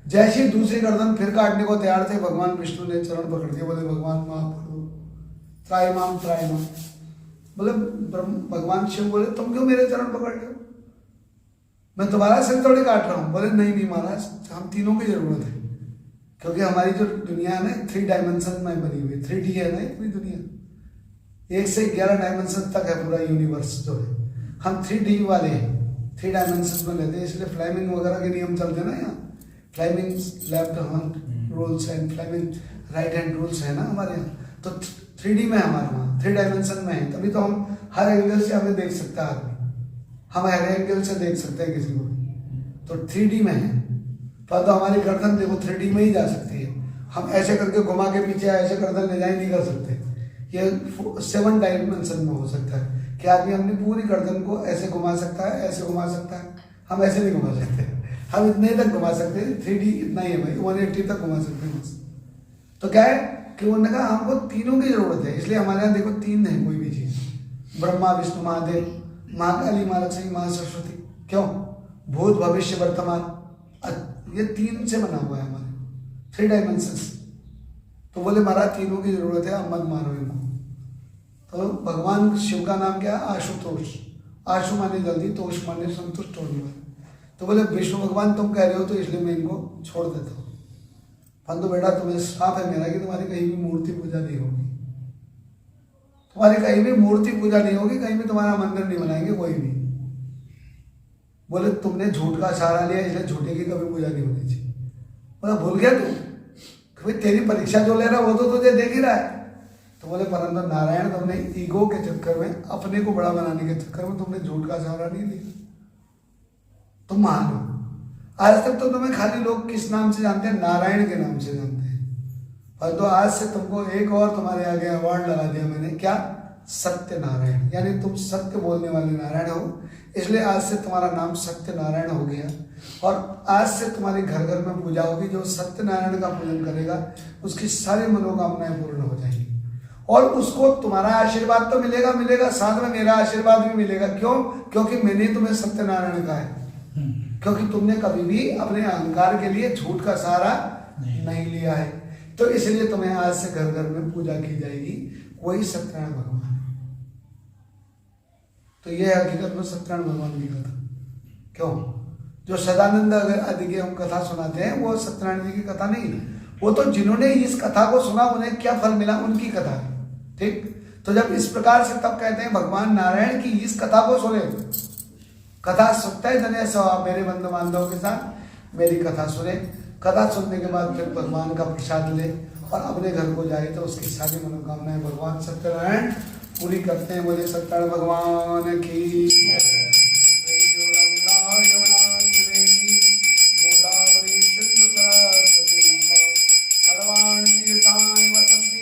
जैसी दूसरी गर्दन फिर काटने को तैयार थे, भगवान विष्णु ने चरण पकड़ दिए। बोले भगवान माफ कर दो, त्रायमाम। बोले भगवान शिव बोले तुम क्यों मेरे चरण पकड़ रहे हो? मैं तुम्हारा सिर थोड़ी काट रहा हूँ। बोले नहीं महाराज, हम तीनों की जरूरत है, क्योंकि हमारी जो दुनिया है ना 3 डायमेंशन में बनी हुई, 3D है ना पूरी दुनिया। 1 से 11 डायमेंशन तक है पूरा यूनिवर्स जो है। हम 3D वाले हैं, 3 डायमेंशन में लेते हैं, इसलिए फ्लेमिंग वगैरह के नियम चलते हैं ना यहाँ। Fleming left hand rules and Fleming right hand rules है ना हमारे यहाँ। तो 3D में हमारे वहाँ 3 डायमेंशन में है, तभी तो हम हर एंगल से हमें देख सकता है आदमी, हम हर एंगल से देख सकते हैं किसी को। तो 3D में है, तो हमारी गर्दन देखो 3D में ही जा सकती है। हम ऐसे करके घुमा के पीछे ऐसे गर्दन ले जाए नहीं कर सकते। ये 7 डायमेंशन में हो सकता है कि आदमी अपनी पूरी गर्दन को ऐसे घुमा सकता है, ऐसे घुमा सकता है। हम ऐसे नहीं घुमा सकते, हम इतने तक घुमा सकते हैं। 3D इतना ही है भाई, 180 तक घुमा सकते हैं बस। तो क्या है कि उन्होंने कहा हमको तीनों की जरूरत है, इसलिए हमारे यहाँ देखो 3 है कोई भी चीज, ब्रह्मा विष्णु महादेव, माँ काली, माँ लक्ष्मी, माँ सरस्वती। क्यों? भूत भविष्य वर्तमान, ये 3 से बना हुआ है हमारे 3 डायमेंशंस। तो बोले महाराज तीनों की जरूरत है, अब मत मारो इनको। तो भगवान शिव का नाम क्या है? आशुतोष। आशु माने जल्दी, तोष माने संतुष्ट होने वाले। तो बोले विष्णु भगवान तुम कह रहे हो तो इसलिए मैं इनको छोड़ देता हूँ। परंतु बेटा तुम्हें श्राप है मेरा कि तुम्हारी कहीं भी मूर्ति पूजा नहीं होगी, तुम्हारी कहीं भी मूर्ति पूजा नहीं होगी, कहीं भी तुम्हारा मंदिर नहीं बनाएंगे कोई भी। बोले तुमने झूठ का सहारा लिया इसलिए झूठे की कभी पूजा नहीं होनी चाहिए। बोला भूल गया तू, भाई तेरी परीक्षा जो ले रहा है वो तो तुझे देख ही रहा है। तो बोले परंतु नारायण तुमने ईगो के चक्कर में, अपने को बड़ा बनाने के चक्कर में तुमने झूठ का सहारा नहीं लिया, तुम महान हो। आज तक तो तुम्हें खाली लोग किस नाम से जानते हैं? नारायण के नाम से जानते हैं। परंतु आज से तुमको एक और तुम्हारे आगे अवार्ड लगा दिया मैंने, क्या? सत्य नारायण, यानी तुम सत्य बोलने वाले नारायण हो, इसलिए आज से तुम्हारा नाम सत्य नारायण हो गया। और आज से तुम्हारे घर घर में पूजा होगी। जो सत्य नारायण का पूजन करेगा उसकी सारी मनोकामनाएं पूर्ण हो जाएंगी और उसको तुम्हारा आशीर्वाद तो मिलेगा, साथ में मेरा आशीर्वाद भी मिलेगा। क्यों? क्योंकि मैंने तुम्हें सत्यनारायण कहा है, क्योंकि तुमने कभी भी अपने अहंकार के लिए झूठ का सहारा नहीं लिया है। तो इसलिए तुम्हें आज से घर घर में पूजा की जाएगी, वही सत्यनारायण भगवान है। तो यह हकीकत में सत्यनारायण भगवान की कथा। क्यों? जो सदानंद आदि की हम कथा सुनाते हैं वो सत्यनारायण जी की कथा नहीं है, वो तो जिन्होंने इस कथा को सुना उन्हें क्या फल मिला उनकी कथा है। ठीक? तो जब इस प्रकार से तब कहते हैं भगवान नारायण की इस कथा को सुने, कथा सुनते जने सवा मेरे बंधु बांधव के साथ मेरी कथा सुने, कथा सुनने के बाद फिर भगवान का प्रसाद ले और अपने घर को जाए तो उसकी सारी मनोकामनाएं भगवान सत्यनारायण पूरी करते हैं। बोले सत्यनारायण भगवान की गोदावरी सिंधु सरस्वती सर्वाणि तीर्थानि वसन्ति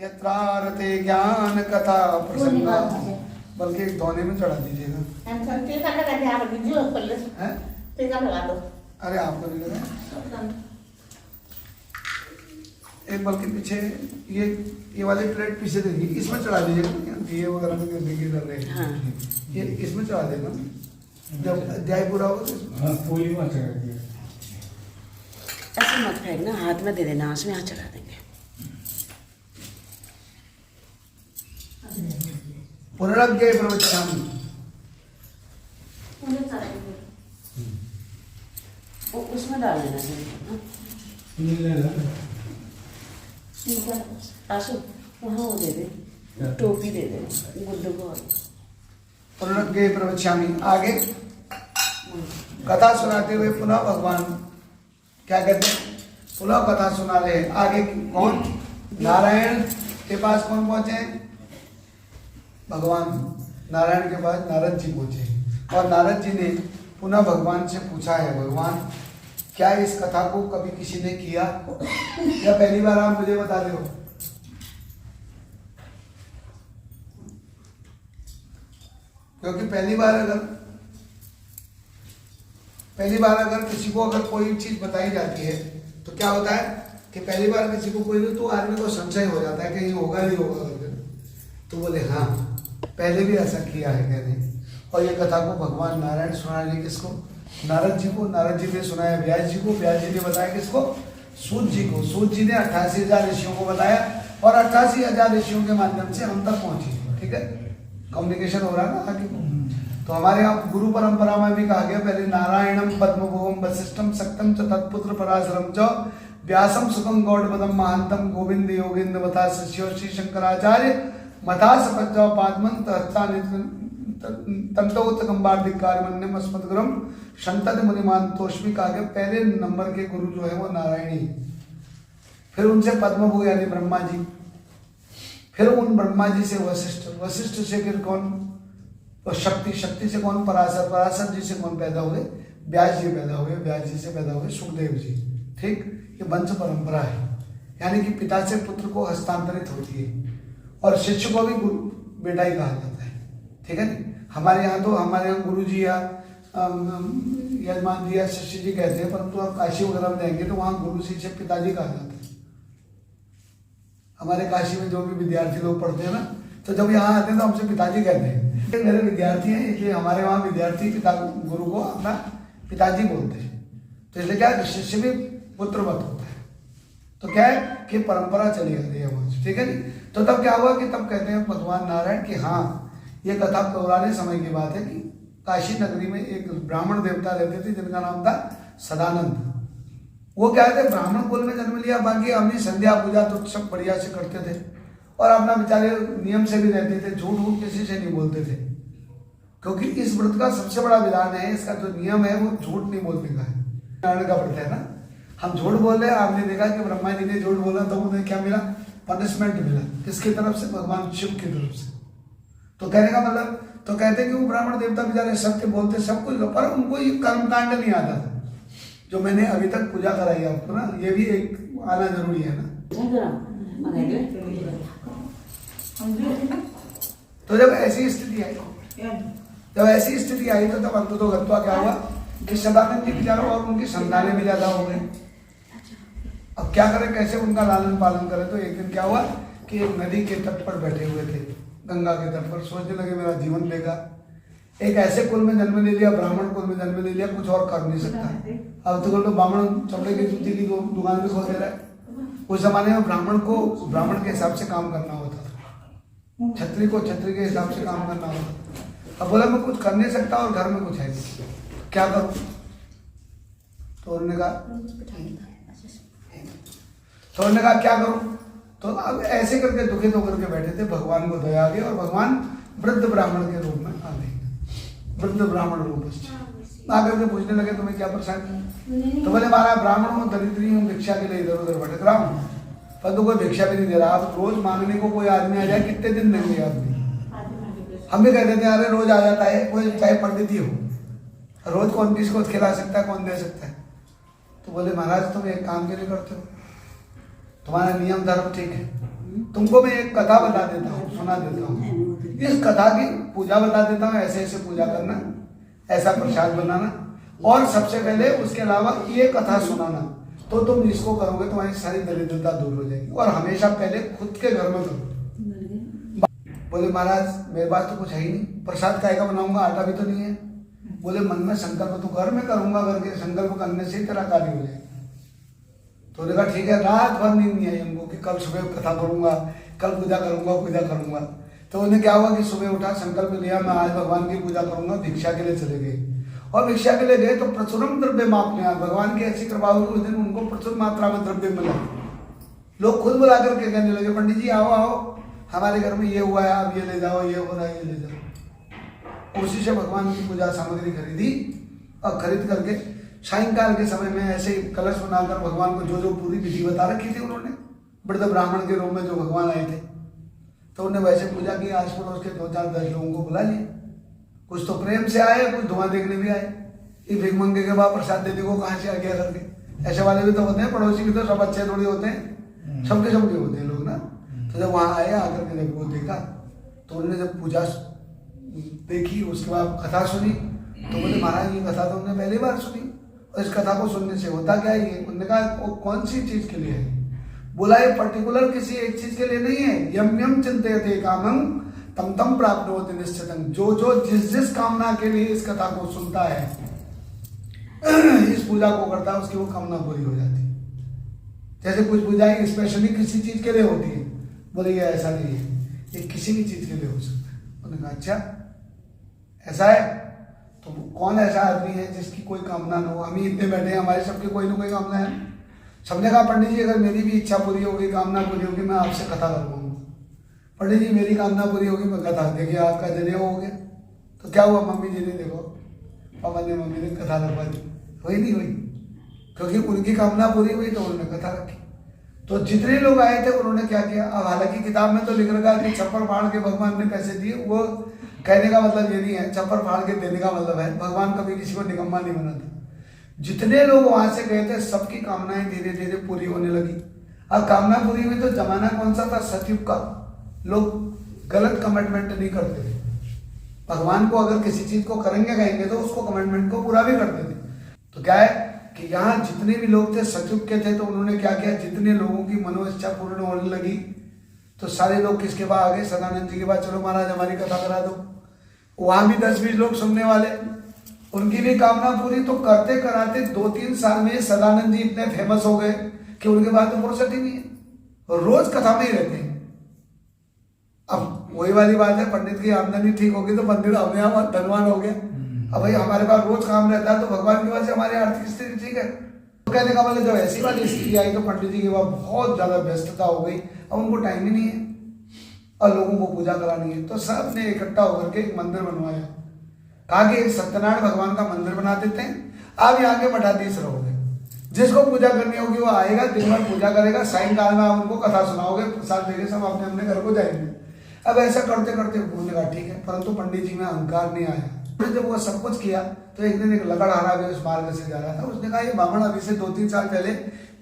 यत्रारते ज्ञान कथा प्रसंगा। बल्कि एक दोने में चढ़ा दीजिएगा। अरे आपको नहीं लगा? एक बल्कि पीछे ये वाले प्लेट पीछे देंगे, इसमें चढ़ा दीजिएगा। दिए वगैरह में देखिए कर रहे हैं। हाँ। ये इसमें चढ़ा देना जब अध्याय पूरा होगा तो इसमें। हाँ, फूली में चढ़ा दिया। ऐसे मत फेंकना, हाथ में दे देना, उसमें हाथ चढ़ा देंगे। पुनरज्ञ प्रवक्ष्यामि। वो उसमें डाल देना। आशु वहाँ वो दे दे, टोपी दे दे गुड्डू को। पुनरज्ञ प्रवक्ष्यामि। आगे कथा सुनाते हुए पुनः भगवान क्या कहते हैं? पुनः कथा सुना ले। आगे कौन? नारायण के पास कौन पहुंचे? भगवान नारायण के पास नारद जी पहुंचे और नारद जी ने पुनः भगवान से पूछा है, भगवान क्या इस कथा को कभी किसी ने किया या पहली बार आप मुझे बता दो? क्योंकि पहली बार अगर किसी को अगर कोई चीज बताई जाती है तो क्या होता है कि पहली बार किसी को कोई तो आदमी को संशय हो जाता है कि ये होगा नहीं होगा करके। तो बोले हाँ पहले भी ऐसा किया है कहने। और ये कथा को भगवान नारायण सुनाए किसको? नारद जी को। नारद जी ने सुनाया व्यास जी को। व्यास जी ने बताया किसको? सूत जी को। सूत जी ने 88,000 ऋषियों को बताया और 88,000 ऋषियों के माध्यम से हम तक पहुंची। ठीक है, कम्युनिकेशन हो रहा है ना आगे। तो हमारे यहाँ गुरु परंपरा में भी कहा गया पहले नारायणम पद्मभुवम वशिष्ठम सक्तम च तत्पुत्र पराशरम च व्यासम सुखम गौड़पदम महांतम गोविंद योगिंद मथा शिष्यो श्री शंकराचार्य मथा सपज्जा पादमंत तंतोत्कंबार्धिकारमन्यम अस्मद्गुरुम शंतद मुनिमान तोष्मी का गया। पहले नंबर के गुरु जो है वो नारायणी, फिर उनसे पद्मभू यानी ब्रह्मा जी, फिर उन ब्रह्मा जी से वशिष्ठ, वशिष्ठ से फिर कौन? तो शक्ति, शक्ति से कौन? पराशर, पराशर जी से कौन पैदा हुए? व्यास जी पैदा हुए, व्यास जी से पैदा हुए सुखदेव जी। ठीक, ये वंश परंपरा है, यानी कि पिता से पुत्र को हस्तांतरित होती है और शिष्य को भी गुरु बेटा ही कहा जाता है। ठीक है, हमारे यहाँ गुरु जी या यजमान जी या शिष्य जी कहते हैं, परंतु आप काशी वगैरह में जाएंगे तो वहाँ गुरु शिष्य पिताजी कहा जाता है। हमारे काशी में जो भी विद्यार्थी लोग पढ़ते हैं ना, तो जब यहाँ आते हैं तो हमसे पिताजी कहते हैं। मेरे विद्यार्थी हैं इसलिए हमारे वहाँ विद्यार्थी पिता गुरु को अपना पिताजी बोलते हैं। तो इसलिए क्या है, शिष्य भी पुत्रवत होता है। तो क्या है कि परंपरा चली आती है वहाँ से। ठीक है, तो तब क्या हुआ कि तब कहते हैं भगवान नारायण कि हाँ ये कथा पुराने समय की बात है कि काशी नगरी में एक ब्राह्मण देवता रहते थे जिनका नाम था सदानंद। वो क्या थे, ब्राह्मण कुल में जन्म लिया, बाकी अपनी संध्या पूजा तो सब बढ़िया से करते थे और अपना बेचारे नियम से भी रहते थे, झूठ वूठ किसी से नहीं बोलते थे। क्योंकि इस व्रत का सबसे बड़ा विधान है, इसका जो नियम है वो झूठ नहीं बोलने का है। नारायण का व्रत है ना, हम झूठ बोल रहे हैं। आपने देखा कि ब्रह्मा जी ने झूठ बोला तो उन्हें क्या मिला? पनिशमेंट मिला। किसकी तरफ से? भगवान शिव की तरफ से। तो कहने का मतलब, तो कहते कि वो ब्राह्मण देवता बेचारे सत्य बोलते सब कुछ, पर उनको ये कर्मकांड नहीं आता था जो मैंने अभी तक पूजा कराई आपको ना। ये भी एक आना जरूरी है ना। तो जब ऐसी स्थिति आई तो तब अंत तो घटवा क्या हुआ कि सदानंद जी बेचारा और उनकी संतानें भी ज्यादा हो गई। अब क्या करें, कैसे उनका लालन पालन करें? तो एक दिन क्या हुआ कि एक नदी के तट पर बैठे हुए थे, गंगा के तट पर, सोचने लगे मेरा जीवन बेकार। एक ऐसे कुल में जन्म ले लिया, ब्राह्मण कुल में जन्म ले लिया, कुछ और कर नहीं सकता। अब तो ब्राह्मण चमड़े की जूती की दुकान भी खोल दे रहा है। उस जमाने में ब्राह्मण को ब्राह्मण के हिसाब से काम करना होता था, छत्री को छत्री के हिसाब से काम करना होता था। अब बोला मैं कुछ कर नहीं सकता और घर में कुछ है नहीं, क्या करूं? तो उन्होंने कहा क्या करूं? तो अब ऐसे करके दुखित होकर के बैठे थे, भगवान को दया आ गई और भगवान वृद्ध ब्राह्मण के रूप में आ गए। वृद्ध ब्राह्मण रूप आकर के पूछने लगे तुम्हें क्या परेशानी? तो बोले महाराज ब्राह्मण हूँ, दरिद्री हूँ, भिक्षा के लिए इधर उधर भटक रहा हूँ पर तो कोई भिक्षा भी नहीं दे रहा। आप रोज मांगने को कोई आदमी आ जाए, कितने दिन देंगे आदमी? हम भी कहते थे अरे रोज आ जाता है कोई, चाहे पंडित ही हो, रोज कौन किसको खिला सकता है, कौन दे सकता है? तो बोले महाराज तुम एक काम के लिए करते हो, तुम्हारा नियम धर्म ठीक है, तुमको मैं एक कथा बता देता हूँ, सुना देता हूँ, इस कथा की पूजा बता देता हूँ, ऐसे ऐसे पूजा करना, ऐसा प्रसाद बनाना, और सबसे पहले उसके अलावा ये कथा सुनाना, तो तुम जिसको करोगे तुम्हारी सारी दरिद्रता दूर हो जाएगी। और हमेशा पहले खुद के घर में करो। बोले महाराज मेरे पास तो कुछ है ही नहीं, प्रसाद काय का बनाऊंगा, आटा भी तो नहीं है। बोले मन में संकल्प तो घर में करूंगा, करके संकल्प करने से ही तेरा कार्य हो जाएगा। तो उन्होंने कहा ठीक है। रात भर नींद नहीं आई हमको कि कल सुबह कथा करूंगा, कल पूजा करूंगा, पूजा करूंगा। तो उन्हें क्या हुआ कि सुबह उठा, संकल्प लिया मैं आज भगवान की पूजा करूंगा, भिक्षा के लिए चले गए। और भिक्षा के लिए गए तो प्रचुरम द्रव्य मापने, भगवान की ऐसी कृपा हुई उस दिन उनको प्रचुर मात्रा में द्रव्य मिला। लोग खुद बुला करके कहने लगे पंडित जी आओ आओ, हमारे घर में ये हुआ है, आप ये ले जाओ, ये हो रहा है, ये ले जाओ। उसी से भगवान की पूजा सामग्री खरीदी और खरीद करके सायंकाल के समय में ऐसे कलश बनाकर भगवान को जो जो पूरी विधि बता रखी थी उन्होंने, वृद्ध ब्राह्मण के रूप में जो भगवान आए थे, तो उन्हें वैसे पूजा की। आस पड़ोस के 2-4-10 लोगों को बुला लिया, कुछ तो प्रेम से आए, कुछ धुआं देखने भी आए, ये भीख मंगे के बाद प्रसाद देने को कहाँ से आ गया करके। ऐसे वाले भी तो होते हैं, पड़ोसी भी तो सब अच्छे थोड़ी होते हैं, सबके होते हैं लोग ना। तो जब वहाँ आए, आकर के जब वो देखा तो उन्होंने जब पूजा देखी, उसके बाद कथा सुनी, तो बोले महाराज ये कथा तो हमने पहली बार सुनी, और इस कथा को सुनने से होता क्या है ये? उन्होंने कहा वो कौन सी चीज के लिए है? बोला ये पर्टिकुलर किसी एक चीज के लिए नहीं है। यम यम चिंतयते कामं तम तम प्राप्नोति निश्चितं। जो जो जिस जिस कामना के लिए इस कथा को सुनता है, इस पूजा को करता है, उसकी वो कामना पूरी हो जाती है। जैसे कुछ पूजाएं स्पेशली किसी चीज के लिए होती है, बोले ये ऐसा नहीं है, ये किसी भी चीज के लिए हो सकता है। उन्होंने कहा अच्छा ऐसा है, तो कौन ऐसा आदमी है जिसकी कोई कामना न हो? हम ही इतने बैठे हैं, हमारे सबके कोई ना कोई कामना है। सबने कहा पंडित जी अगर मेरी भी इच्छा पूरी होगी, कामना पूरी होगी, मैं आपसे कथा करवाऊंगा। पंडित जी मेरी कामना पूरी होगी, मैं कथा। देखिए आपका जनेऊ हो गया, तो क्या हुआ? मम्मी जी ने देखो, पापा ने मम्मी ने कथा करवा दी, हुई नहीं हुई? क्योंकि उनकी कामना पूरी हुई तो उन्होंने कथा रखी। तो जितने लोग आए थे उन्होंने क्या किया? अब हालांकि किताब में तो लिख रखा कि छप्पर फाड़ के भगवान ने पैसे दिए, वो कहने का मतलब ये नहीं है, छप्पर फाड़ के देने का मतलब है भगवान कभी किसी को निकम्मा नहीं बनाता। जितने लोग वहां से गए थे सबकी कामनाएं धीरे धीरे पूरी होने लगी। अब कामना पूरी हुई तो जमाना कौन सा था? सतयुग का। लोग गलत कमिटमेंट नहीं करते थे। भगवान को अगर किसी चीज को करेंगे कहेंगे तो उसको कमिटमेंट को पूरा भी करते थे। तो क्या है कि यहाँ जितने भी लोग थे सतयुग के थे, तो उन्होंने क्या किया? जितने लोगों की मनोइच्छा पूर्ण होने लगी तो सारे लोग किसके पास आ गए? सदानंद जी के पास। चलो महाराज हमारी कथा करा दो। वहां भी 10-20 लोग सुनने वाले, उनकी भी कामना पूरी। तो करते कराते 2-3 साल में सदानंद जी इतने फेमस हो गए कि उनके बाद तो फुर्सत ही नहीं है, और रोज कथा में ही रहते हैं। अब वही वाली बात है, पंडित की आमदनी ठीक होगी तो पंडित अपने आप धनवान हो गया। अब भाई हमारे पास रोज काम रहता है तो भगवान की वजह से हमारी आर्थिक स्थिति ठीक है। तो कहने का मतलब जब ऐसी वाली स्थिति आई तो पंडित जी के पास बहुत ज्यादा व्यस्तता हो गई, अब उनको टाइम ही नहीं है और लोगों को पूजा करानी है। तो सब ने इकट्ठा होकर के एक मंदिर बनवाया। कहा कि सत्यनारायण भगवान का मंदिर बना देते हैं, आप यहाँ के मठाधीश रहोगे, जिसको पूजा करनी होगी वो आएगा, दिन भर पूजा करेगा, सायंकाल में आप उनको कथा सुनाओगे, प्रसाद देके सब अपने अपने घर को जाएंगे। अब ऐसा करते करते उन्होंने कहा ठीक है, परंतु पंडित जी में अहंकार नहीं आया। जब वो सब कुछ किया तो एक दिन एक लकड़हारा भी उस मार्ग से जा रहा था। उसने कहा ये ब्राह्मण अभी से 2-3 साल पहले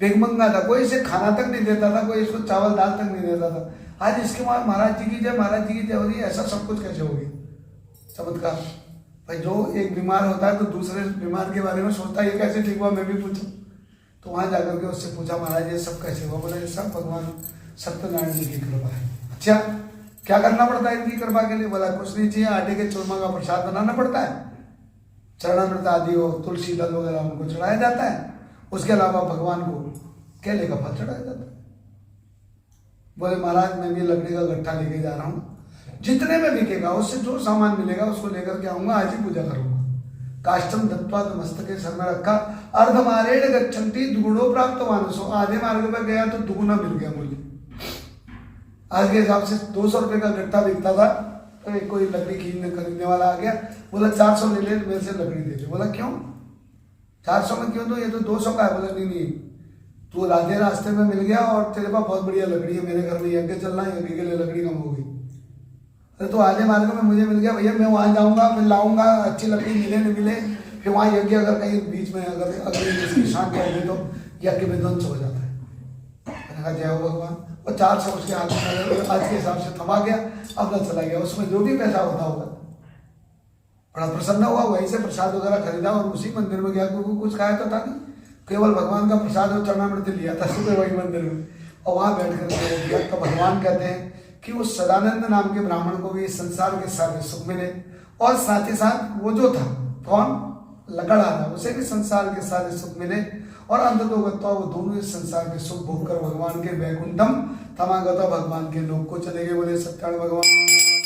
भिख मंगा था, कोई इसे खाना तक नहीं देता था, कोई इसको चावल दाल तक नहीं देता था। आज इसके बाद महाराज जी की जय, महाराज जी की जय हो रही है, ऐसा सब कुछ कैसे हो गया? चमत्कार। भाई जो एक बीमार होता है तो दूसरे बीमार के बारे में सोचता है ये कैसे ठीक हुआ, मैं भी पूछूं। तो वहां जाकर के उससे पूछा महाराज ये सब कैसे हुआ? बोला ये सब भगवान सत्यनारायण जी की कृपा है। अच्छा क्या करना पड़ता है इनकी कृपा के लिए? बोला कुछ नहीं चाहिए, आटे के चूरमा का प्रसाद बनाना पड़ता है, चरणामृत आदि हो, तुलसी दल वगैरह उनको चढ़ाया जाता है, उसके अलावा भगवान को केले का फल चढ़ाया जाता है। बोले महाराज मैं भी लकड़ी का गट्ठा लेके जा रहा हूँ, जितने में बिकेगा उससे जो सामान मिलेगा उसको लेकर के आऊंगा, आज ही पूजा करूंगा। काष्टम दत्वा मस्तके सर में रखा, अर्धमारेण गच्छन्ति दुगुणो प्राप्त मानसो। आधे मार्ग पर गया तो दुगुना मिल गया मुझे। आज के हिसाब से 200 रुपए का गट्ठा बिकता था, तो एक कोई लकड़ी खरीदने वाला आ गया, बोला 400 ले ले, मेरे से लकड़ी दे दो। बोला क्यों 400 में क्यों दो, ये तो 200 का है। बोला नहीं तू राधे रास्ते में मिल गया और तेरे पास बहुत बढ़िया लकड़ी है, मेरे घर में यज्ञ चल रहा है, यज्ञ के लिए लकड़ी कम हो गई। अरे तो आधे मार्ग में मुझे मिल गया, भैया मैं वहाँ जाऊँगा, मैं लाऊंगा, अच्छी लकड़ी मिले न मिले, फिर वहाँ यज्ञ अगर कहीं बीच में अगर इसकी शांति होगी तो यज्ञ विध्वंस हो जाता है। मैंने कहा जय हो भगवान। और 400 उसके हाथ में आज के हिसाब से थमा गया, अपना चला गया। उसमें जो भी पैसा होता होगा बड़ा प्रसन्न हुआ, वहीं से प्रसाद वगैरह खरीदा और उसी मंदिर में गया, क्योंकि कुछ खाया तो था नहीं, केवल भगवान का प्रसाद और चरणामृत लिया था सुबह वही मंदिर में, और वहाँ बैठ कर किया। तो भगवान कहते हैं कि उस सदानंद नाम के ब्राह्मण को भी संसार के सारे सुख मिले, और साथ ही साथ वो जो था कौन लकड़ा था उसे भी संसार के सारे सुख मिले, और अंततोगत्वा वो दोनों इस संसार के सुख भोग कर भगवान के वैकुंठम तमागता भगवान के लोक को चले गए। बोले सत्यान भगवान।